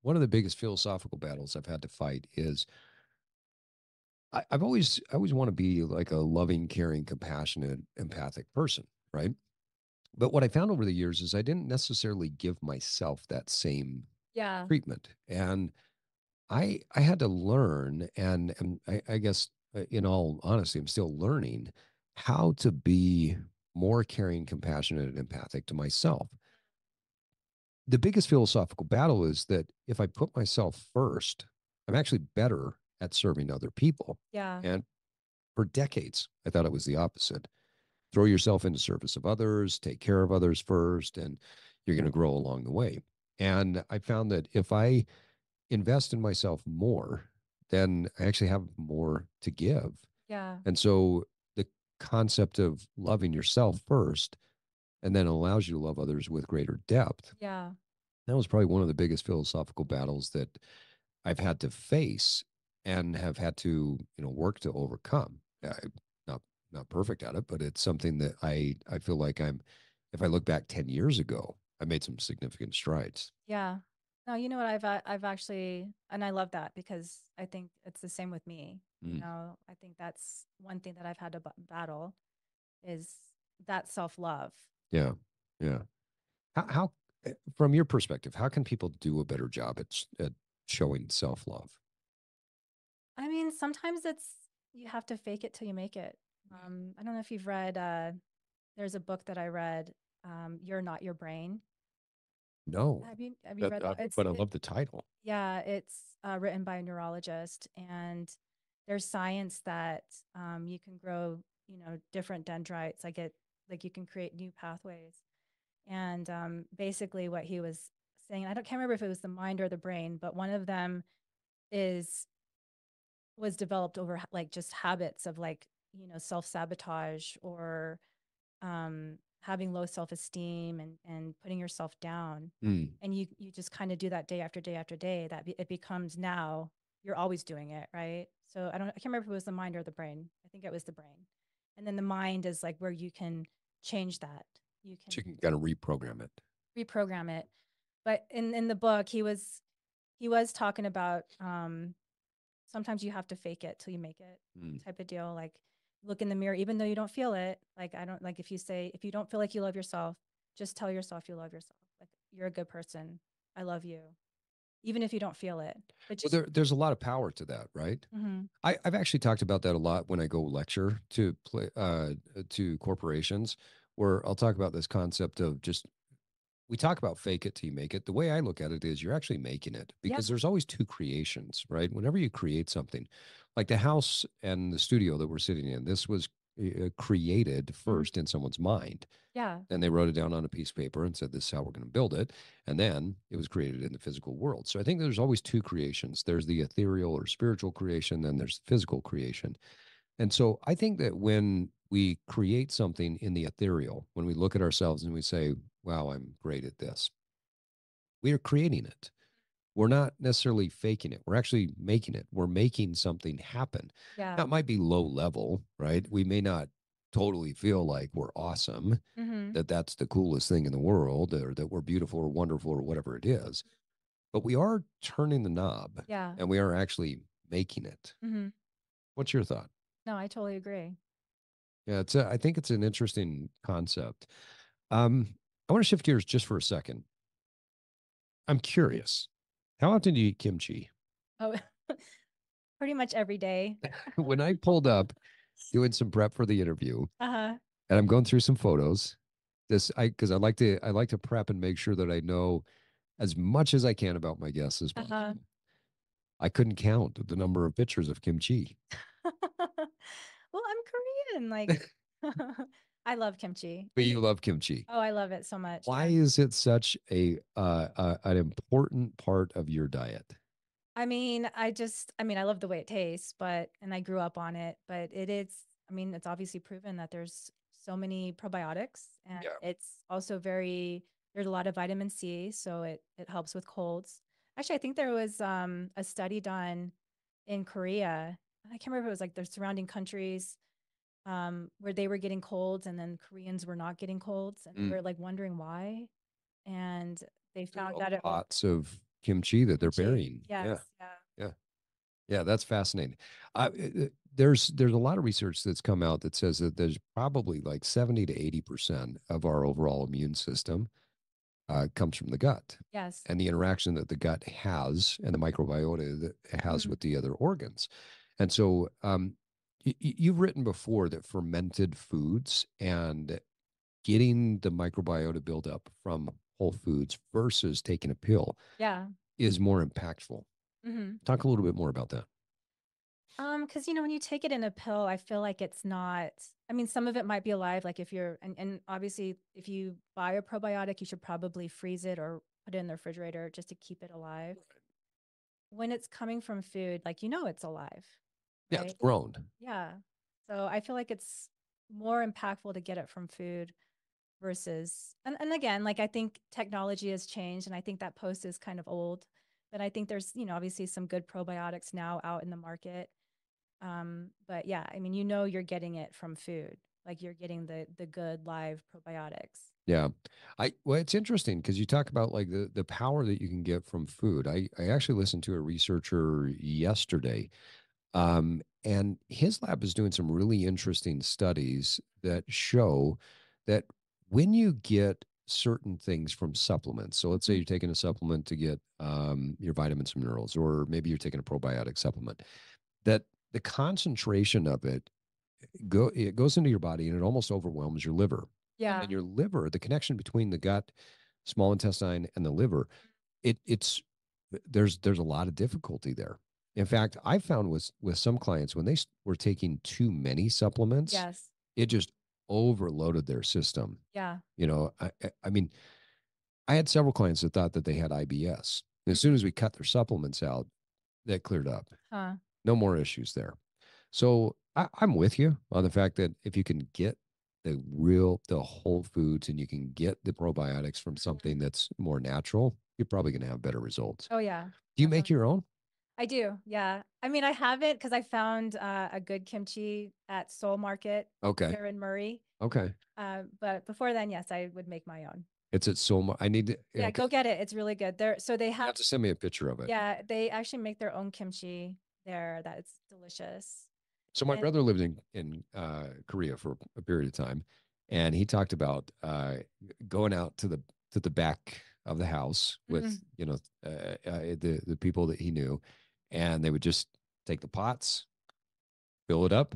one of the biggest philosophical battles I've had to fight is I always want to be like a loving, caring, compassionate, empathic person, right? But what I found over the years is I didn't necessarily give myself that same treatment, and I had to learn, and I guess in all honesty, I'm still learning how to be more caring, compassionate, and empathic to myself. The biggest philosophical battle is that if I put myself first, I'm actually better at serving other people. Yeah. And for decades, I thought it was the opposite. Throw yourself into service of others, take care of others first, and you're going to grow along the way. And I found that if I invest in myself more, then I actually have more to give. Yeah. And so the concept of loving yourself first and then allows you to love others with greater depth. Yeah. That was probably one of the biggest philosophical battles that I've had to face and have had to, work to overcome. Not perfect at it, but it's something that I feel like if I look back 10 years ago, I made some significant strides. Yeah. No, you know what, I've actually, and I love that because I think it's the same with me. I think that's one thing that I've had to battle is that self-love. Yeah. Yeah. How from your perspective, how can people do a better job at showing self-love? I mean, sometimes you have to fake it till you make it. I don't know if you've read, there's a book that I read, You're Not Your Brain. No. Have you read that? But I love the title. Yeah, it's written by a neurologist, and there's science that you can grow, different dendrites. Like you can create new pathways. And basically what he was saying, can't remember if it was the mind or the brain, but one of them was developed over like just habits of like, self-sabotage or having low self-esteem and putting yourself down. And you just kind of do that day after day after day, it becomes now you're always doing it, right? So I can't remember if it was the mind or the brain. I think it was the brain. And then the mind is like where you can change that. You can kind of reprogram it. But in the book, he was talking about sometimes you have to fake it till you make it type of deal. Like look in the mirror, even though you don't feel it. Like if you don't feel like you love yourself, just tell yourself you love yourself. Like you're a good person. I love you. Even if you don't feel it. But just, there's a lot of power to that, right? I've actually talked about that a lot when I go lecture to corporations, where I'll talk about this concept of we talk about fake it till you make it. The way I look at it is you're actually making it, because there's always two creations, right? Whenever you create something, like the house and the studio that we're sitting in, this was created first in someone's mind. Yeah. And they wrote it down on a piece of paper and said, this is how we're going to build it. And then it was created in the physical world. So I think there's always two creations. There's the ethereal or spiritual creation, then there's the physical creation. And so I think that when we create something in the ethereal, when we look at ourselves and we say, wow, I'm great at this, we are creating it. We're not necessarily faking it. We're actually making it. We're making something happen. Yeah. Now, it might be low level, right? We may not totally feel like we're awesome, that that's the coolest thing in the world, or that we're beautiful or wonderful or whatever it is. But we are turning the knob. Yeah. And we are actually making it. What's your thought? No, I totally agree. Yeah, I think it's an interesting concept. I want to shift gears just for a second. I'm curious. How often do you eat kimchi? Oh, pretty much every day. When I pulled up doing some prep for the interview, Uh-huh. and I'm going through some photos, because I like to prep and make sure that I know as much as I can about my guests as possible. I couldn't count the number of pictures of kimchi. Well, I'm Korean. Like, I love kimchi. But you love kimchi. Oh, I love it so much. Why is it such an important part of your diet? I mean, I love the way it tastes, and I grew up on it, but it's obviously proven that there's so many probiotics, and it's also there's a lot of vitamin C, so it helps with colds. Actually, I think there was a study done in Korea. I can't remember if it was like the surrounding countries where they were getting colds and then Koreans were not getting colds, and they were like wondering why. And they found that lots of kimchi that they're burying. Yes, Yeah, that's fascinating. There's a lot of research that's come out that says that there's probably like 70 to 80% of our overall immune system comes from the gut. Yes. And the interaction that the gut has and the microbiota that it has with the other organs. And so you've written before that fermented foods and getting the microbiota build up from whole foods versus taking a pill is more impactful. Talk a little bit more about that. Because when you take it in a pill, I feel like it's not. I mean, some of it might be alive. Like if you're, and obviously, if you buy a probiotic, you should probably freeze it or put it in the refrigerator just to keep it alive. When it's coming from food, like it's alive. Yeah, it's grown. Yeah. So I feel like it's more impactful to get it from food versus, and again, like I think technology has changed, and I think that post is kind of old, but I think there's obviously some good probiotics now out in the market. But yeah, I mean, you're getting it from food, like you're getting the good live probiotics. Yeah. Well, it's interesting because you talk about like the power that you can get from food. I actually listened to a researcher yesterday, and his lab is doing some really interesting studies that show that when you get certain things from supplements, so let's say you're taking a supplement to get your vitamins and minerals, or maybe you're taking a probiotic supplement, that the concentration of it goes into your body and it almost overwhelms your liver. Yeah. And your liver, the connection between the gut, small intestine, and the liver, there's a lot of difficulty there. In fact, I found with some clients when they were taking too many supplements, it just overloaded their system. Yeah. You know, I mean, I had several clients that thought that they had IBS. As soon as we cut their supplements out, that cleared up. Huh. No more issues there. So I'm with you on the fact that if you can get the whole foods and you can get the probiotics from something that's more natural, you're probably going to have better results. Oh yeah. Do you make your own? I do. Yeah. I mean, I have it because I found a good kimchi at Seoul Market Okay. here in Murray. Okay. But before then, yes, I would make my own. It's at Soma. I need to. Yeah, Okay. go get it. It's really good. So they You have have, to send me a picture of it. yeah, they actually make their own kimchi there. That's delicious. So my And- brother lived in Korea for a period of time, and he talked about going out to the back of the house with the people that he knew, and they would just take the pots, fill it up,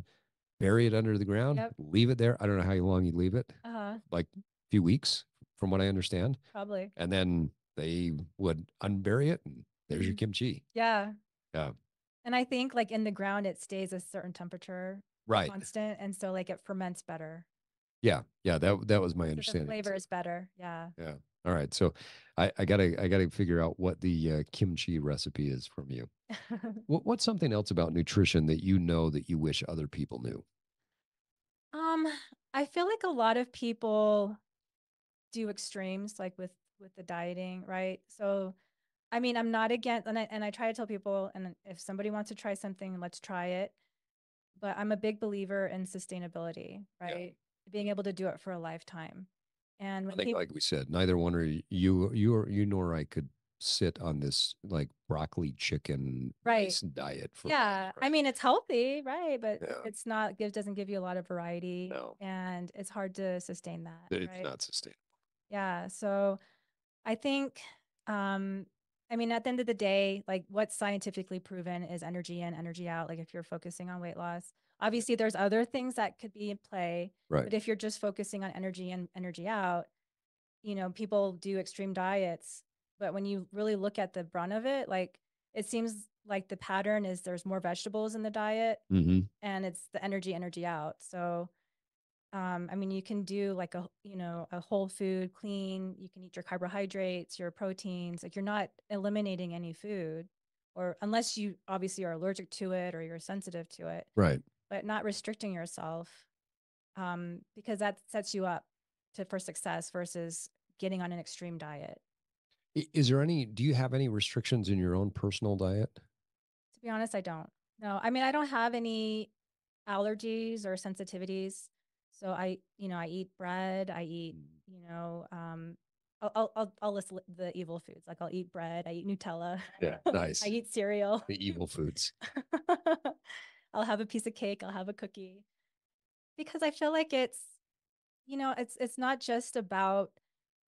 bury it under the ground, Yep. leave it there. I don't know how long you leave it, Uh-huh. like a few weeks, from what I understand, Probably. and then they would unbury it, and there's your kimchi. Yeah. Yeah. And I think like in the ground, it stays a certain temperature Right. constant. And so like it ferments better. Yeah. Yeah. That was my So the understanding. flavor is better. Yeah. Yeah. All right. So I gotta figure out what the kimchi recipe is from you. What's something else about nutrition that you know that you wish other people knew? Um, I feel like a lot of people do extremes like with the dieting, right? So I mean, I'm not against, and I try to tell people, and if somebody wants to try something, let's try it. But I'm a big believer in sustainability, Yeah. right? Being able to do it for a lifetime. And I when think, people, like we said, neither one or you nor I could sit on this like broccoli chicken Right. rice diet for yeah, I mean, it's healthy, right? But Yeah. it's not, it doesn't give you a lot of variety, No. and it's hard to sustain that, It's right? not sustainable. Yeah. So I think, I mean, at the end of the day, like what's scientifically proven is energy in, energy out. Like if you're focusing on weight loss, obviously there's other things that could be in play. Right. But if you're just focusing on energy in, energy out, you know, people do extreme diets. But when you really look at the brunt of it, like it seems like the pattern is there's more vegetables in the diet Mm-hmm. and it's the energy, energy out. So I mean, you can do like a, you know, a whole food clean. You can eat your carbohydrates, your proteins. Like you're not eliminating any food, or unless you obviously are allergic to it or you're sensitive to it. Right. But not restricting yourself, because that sets you up for success versus getting on an extreme diet. Is there any? Do you have any restrictions in your own personal diet? To be honest, I don't. No, I mean, I don't have any allergies or sensitivities. So I, you know, I eat bread. I eat, you know, I'll list the evil foods. Like I'll eat bread. I eat Nutella. Yeah, nice. I eat cereal. The evil foods. I'll have a piece of cake. I'll have a cookie, because I feel like it's, you know, it's not just about,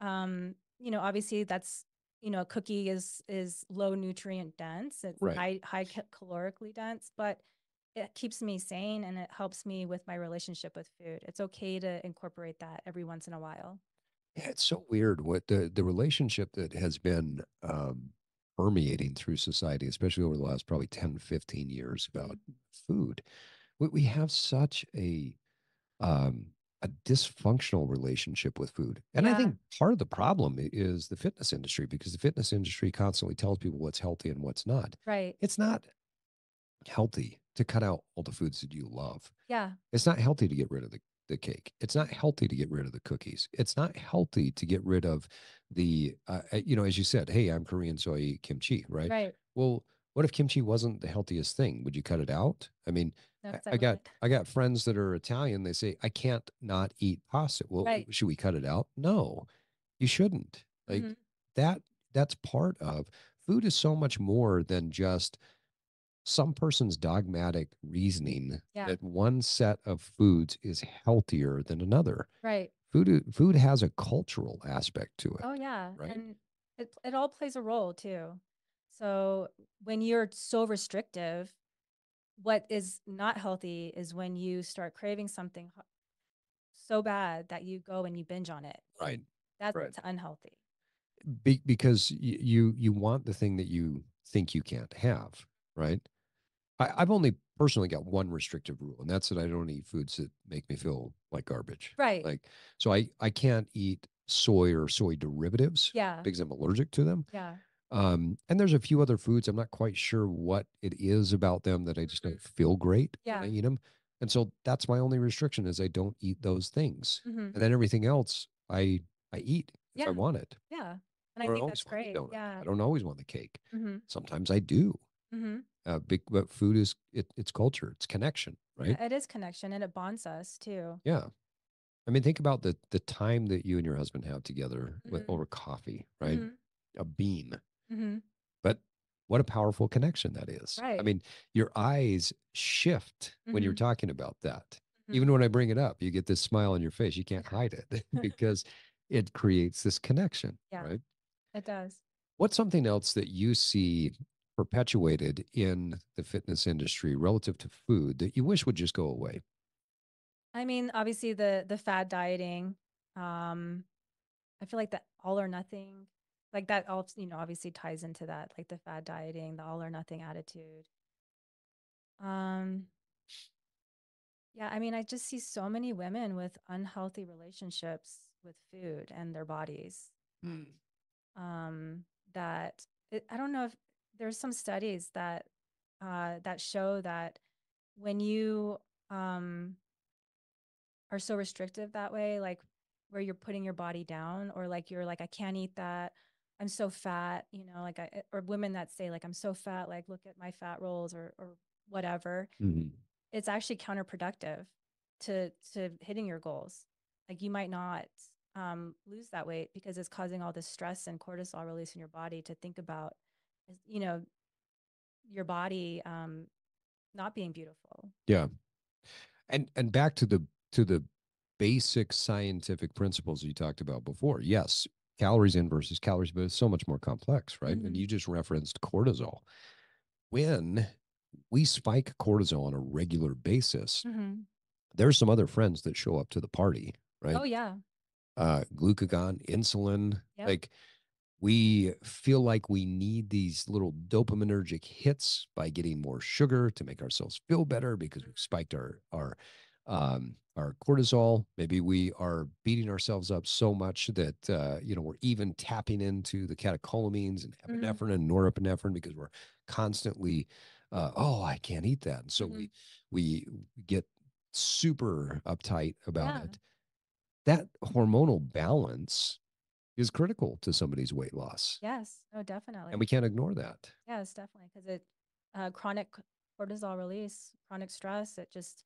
you know, obviously that's, you know, a cookie is low nutrient dense. It's Right. high calorically dense, but it keeps me sane and it helps me with my relationship with food. It's okay to incorporate that every once in a while. Yeah, it's so weird what the relationship that has been permeating through society, especially over the last probably 10, 15 years about food. We have such um, a dysfunctional relationship with food. And I think part of the problem is the fitness industry, because the fitness industry constantly tells people what's healthy and what's not. Right. It's not healthy to cut out all the foods that you love. Yeah. It's not healthy to get rid of the cake. It's not healthy to get rid of the cookies. It's not healthy to get rid of the, you know, as you said, hey, I'm Korean, so I eat kimchi, right? Right. Well, what if kimchi wasn't the healthiest thing? Would you cut it out? I mean, No, 'cause I got friends that are Italian. They say I can't not eat pasta. Well, Right. should we cut it out? No, you shouldn't. Like Mhm. that. That's part of food is so much more than just some person's dogmatic reasoning Yeah. that one set of foods is healthier than another. Right. Food has a cultural aspect to it. Oh yeah. Right. And it all plays a role too. So when you're so restrictive, what is not healthy is when you start craving something so bad that you go and you binge on it. Right. That's Right. unhealthy. Because you want the thing that you think you can't have, right? I've only personally got one restrictive rule, and that's that I don't eat foods that make me feel like garbage. Right. Like, so I can't eat soy or soy derivatives Yeah. because I'm allergic to them. Yeah. And there's a few other foods. I'm not quite sure what it is about them that I just don't feel great when I Yeah. eat them. And so that's my only restriction is I don't eat those things. Mm-hmm. And then everything else I eat if I Yeah. want it. Yeah. I And I don't think always that's want the great. donut. Yeah. I don't always want the cake. Mm-hmm. Sometimes I do. Mm-hmm. But food is it's culture, it's connection, right? Yeah, it is connection and it bonds us too. Yeah. I mean, think about the time that you and your husband have together with, Mm-hmm. over coffee, right? Mm-hmm. A bean. Mm-hmm. But what a powerful connection that is. I Right. mean, your eyes shift when you're Mm-hmm. talking about that. Mm-hmm. Even when I bring it up, you get this smile on your face. You can't hide it because it creates this connection, Yeah, right? it does. What's something else that you see perpetuated in the fitness industry relative to food that you wish would just go away? I mean, obviously the fad dieting. Um, I feel like the all or nothing, like that all, obviously ties into that, like the fad dieting, the all or nothing attitude. Um, yeah, I mean, I just see so many women with unhealthy relationships with food and their bodies. Mm. Um, I don't know if there's some studies that show that when you are so restrictive that way, like where you're putting your body down, or like you're like, I can't eat that. I'm so fat, like or women that say like, I'm so fat, like look at my fat rolls or whatever. Mm-hmm. It's actually counterproductive to hitting your goals. Like you might not lose that weight because it's causing all this stress and cortisol release in your body to think about, you know, your body not being beautiful. Yeah. And back to the basic scientific principles you talked about before. Yes, calories in versus calories, but it's so much more complex, right? And you just referenced cortisol. When we spike cortisol on a regular basis, Mm-hmm. there's some other friends that show up to the party, right? Oh yeah. Glucagon, insulin, Yep. like we feel like we need these little dopaminergic hits by getting more sugar to make ourselves feel better because we've spiked our cortisol. Maybe we are beating ourselves up so much that we're even tapping into the catecholamines and Mm-hmm. epinephrine and norepinephrine because we're constantly, I can't eat that, and so Mm-hmm. we get super uptight about Yeah. it. That hormonal balance is critical to somebody's weight loss. Yes. Oh, And definitely. we can't ignore that. Yes, definitely. Because chronic cortisol release, chronic stress, it just,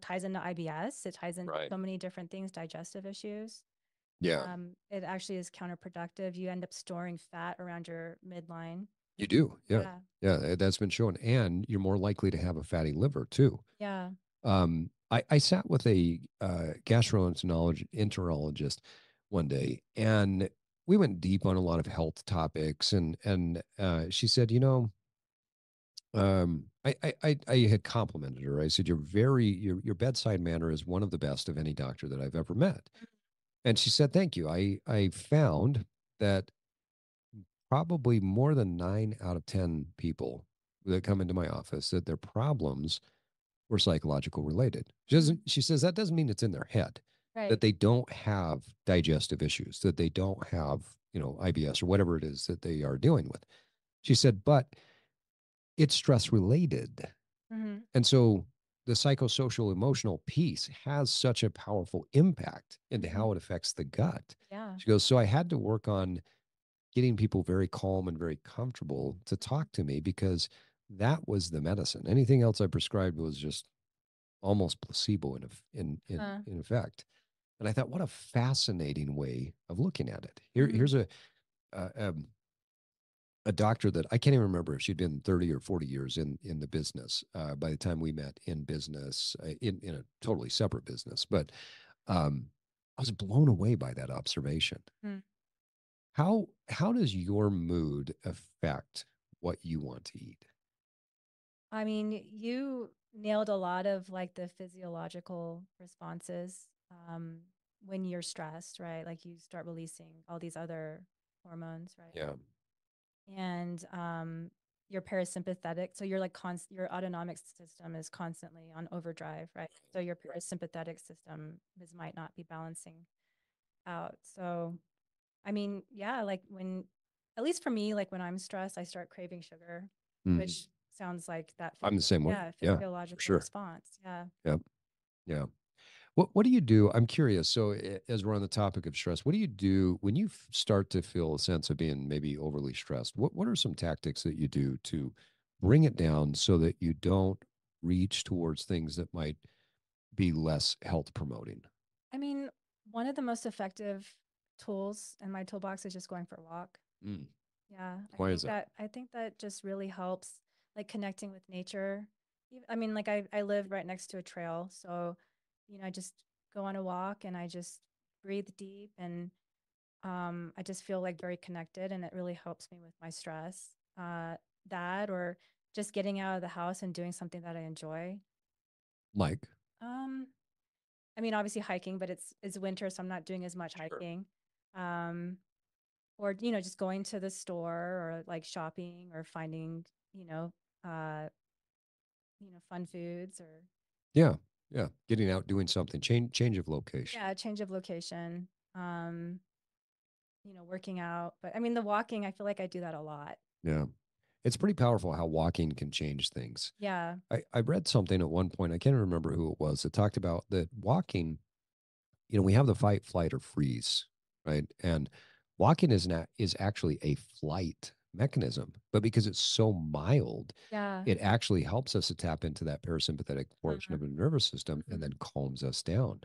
ties into IBS. It ties into Right. so many different things, digestive issues. Yeah. It actually is counterproductive. You end up storing fat around your midline. You do. Yeah. Yeah. Yeah. That's been shown. And you're more likely to have a fatty liver too. Yeah. I sat with a gastroenterologist one day, and we went deep on a lot of health topics. And she said, I had complimented her. I said, your bedside manner is one of the best of any doctor that I've ever met. And she said, thank you. I found that probably more than 9 out of 10 people that come into my office that their problems were psychological related. She says that doesn't mean it's in their head, Right. that they don't have digestive issues, that they don't have, IBS or whatever it is that they are dealing with. She said, but it's stress related. Mm-hmm. And so the psychosocial emotional piece has such a powerful impact into Mm-hmm. how it affects the gut. Yeah. She goes, so I had to work on getting people very calm and very comfortable to talk to me because that was the medicine. Anything else I prescribed was just almost placebo in effect. And I thought, what a fascinating way of looking at it. Here's uh, um, a doctor that I can't even remember if she'd been 30 or 40 years in the business by the time we met in business, in a totally separate business. But I was blown away by that observation. Mm. How does your mood affect what you want to eat? I mean, you nailed a lot of like the physiological responses when you're stressed, right? Like you start releasing all these other hormones, right? Yeah. And your parasympathetic. So you're like your autonomic system is constantly on overdrive, right? So your parasympathetic system might not be balancing out. So, I mean, yeah, like at least for me, like when I'm stressed, I start craving sugar, which sounds like that. I'm the same way. Yeah, Yeah, physiological sure. response. Yeah. Yep. Yeah. What do you do? I'm curious. So, as we're on the topic of stress, what do you do when you start to feel a sense of being maybe overly stressed? What are some tactics that you do to bring it down so that you don't reach towards things that might be less health promoting? I mean, one of the most effective tools in my toolbox is just going for a walk. Mm. Yeah, Why is that? I think that just really helps, like connecting with nature. I mean, like I live right next to a trail, so I just go on a walk and I just breathe deep, and I just feel like very connected, and it really helps me with my stress. That or just getting out of the house and doing something that I enjoy. Like, Um, I mean, obviously hiking, but it's winter, so I'm not doing as much sure. hiking. Um, or just going to the store or like shopping or finding uh fun foods or Yeah, yeah, getting out, doing something, change of location. yeah, change of location, working out. But I mean, the walking, I feel like I do that a lot. Yeah, it's pretty powerful how walking can change things. Yeah. I read something at one point, I can't remember who it was, that talked about that walking, we have the fight, flight, or freeze, right? And walking is actually a flight mechanism, but because it's so mild, Yeah. it actually helps us to tap into that parasympathetic portion of the nervous system and then calms us down.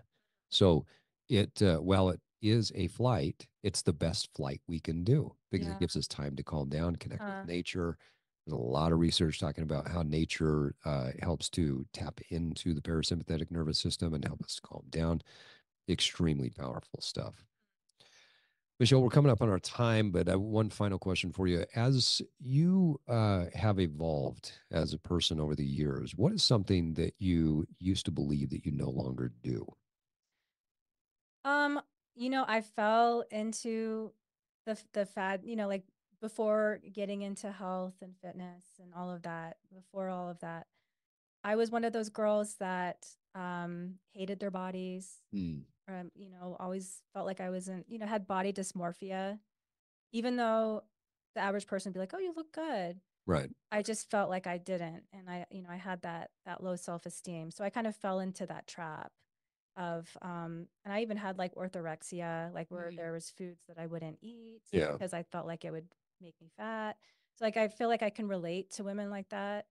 So while it is a flight, it's the best flight we can do because it gives us time to calm down, connect with nature. There's a lot of research talking about how nature helps to tap into the parasympathetic nervous system and help us calm down. Extremely powerful stuff. Michelle, we're coming up on our time, but one final question for you. As you have evolved as a person over the years, what is something that you used to believe that you no longer do? I fell into the fad, like before getting into health and fitness and all of that, before all of that, I was one of those girls that hated their bodies. Always felt like I wasn't, had body dysmorphia, even though the average person would be like, "Oh, you look good." Right. I just felt like I didn't, and I had that low self-esteem. So I kind of fell into that trap of and I even had like orthorexia, like where there was foods that I wouldn't eat because I felt like it would make me fat. So like I feel like I can relate to women like that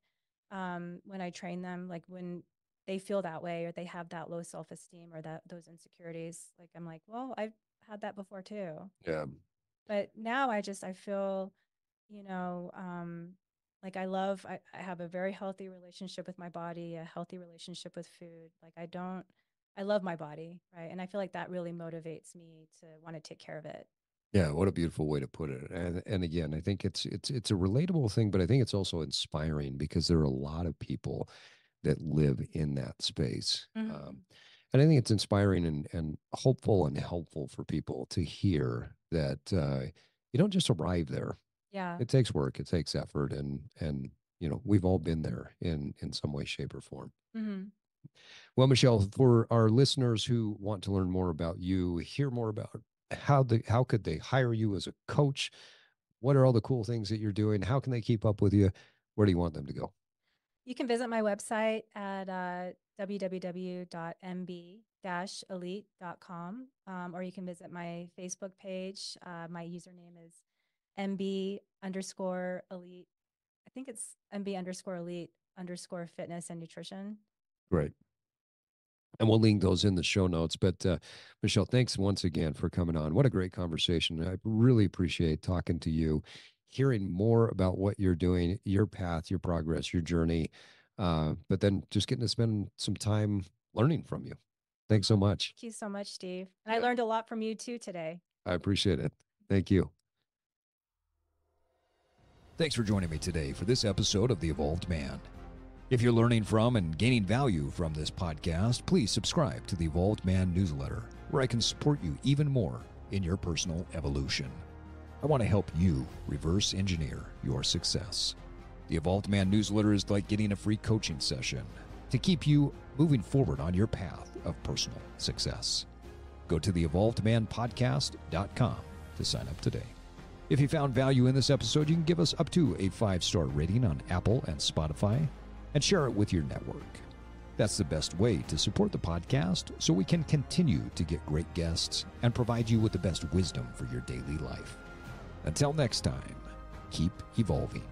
when I train them, like when they feel that way or they have that low self-esteem or those insecurities. Like I'm like, well, I've had that before too. Yeah. But now I feel, you know, like I have a very healthy relationship with my body, a healthy relationship with food. Like I love my body, right? And I feel like that really motivates me to want to take care of it. Yeah, what a beautiful way to put it. And again, I think it's a relatable thing, but I think it's also inspiring because there are a lot of people that live in that space. And I think it's inspiring and hopeful and helpful for people to hear that you don't just arrive there. Yeah. It takes work, it takes effort, and we've all been there in some way, shape, or form. Well, Michelle, for our listeners who want to learn more about you, hear more about how could they hire you as a coach? What are all the cool things that you're doing? How can they keep up with you? Where do you want them to go? You can visit my website at www.mb-elite.com, or you can visit my Facebook page. My username is MB_elite. I think it's MB_elite_fitness and nutrition. Great. And we'll link those in the show notes. But Michelle, thanks once again for coming on. What a great conversation. I really appreciate talking to you, hearing more about what you're doing, your path, your progress, your journey, but then just getting to spend some time learning from you. Thanks so much. Thank you so much, Steve. And I learned a lot from you too today. I appreciate it. Thank you. Thanks for joining me today for this episode of The Evolved Man. If you're learning from and gaining value from this podcast, please subscribe to the Evolved Man newsletter, where I can support you even more in your personal evolution. I want to help you reverse engineer your success. The Evolved Man newsletter is like getting a free coaching session to keep you moving forward on your path of personal success. Go to theevolvedmanpodcast.com to sign up today. If you found value in this episode, you can give us up to a 5-star rating on Apple and Spotify and share it with your network. That's the best way to support the podcast so we can continue to get great guests and provide you with the best wisdom for your daily life. Until next time, keep evolving.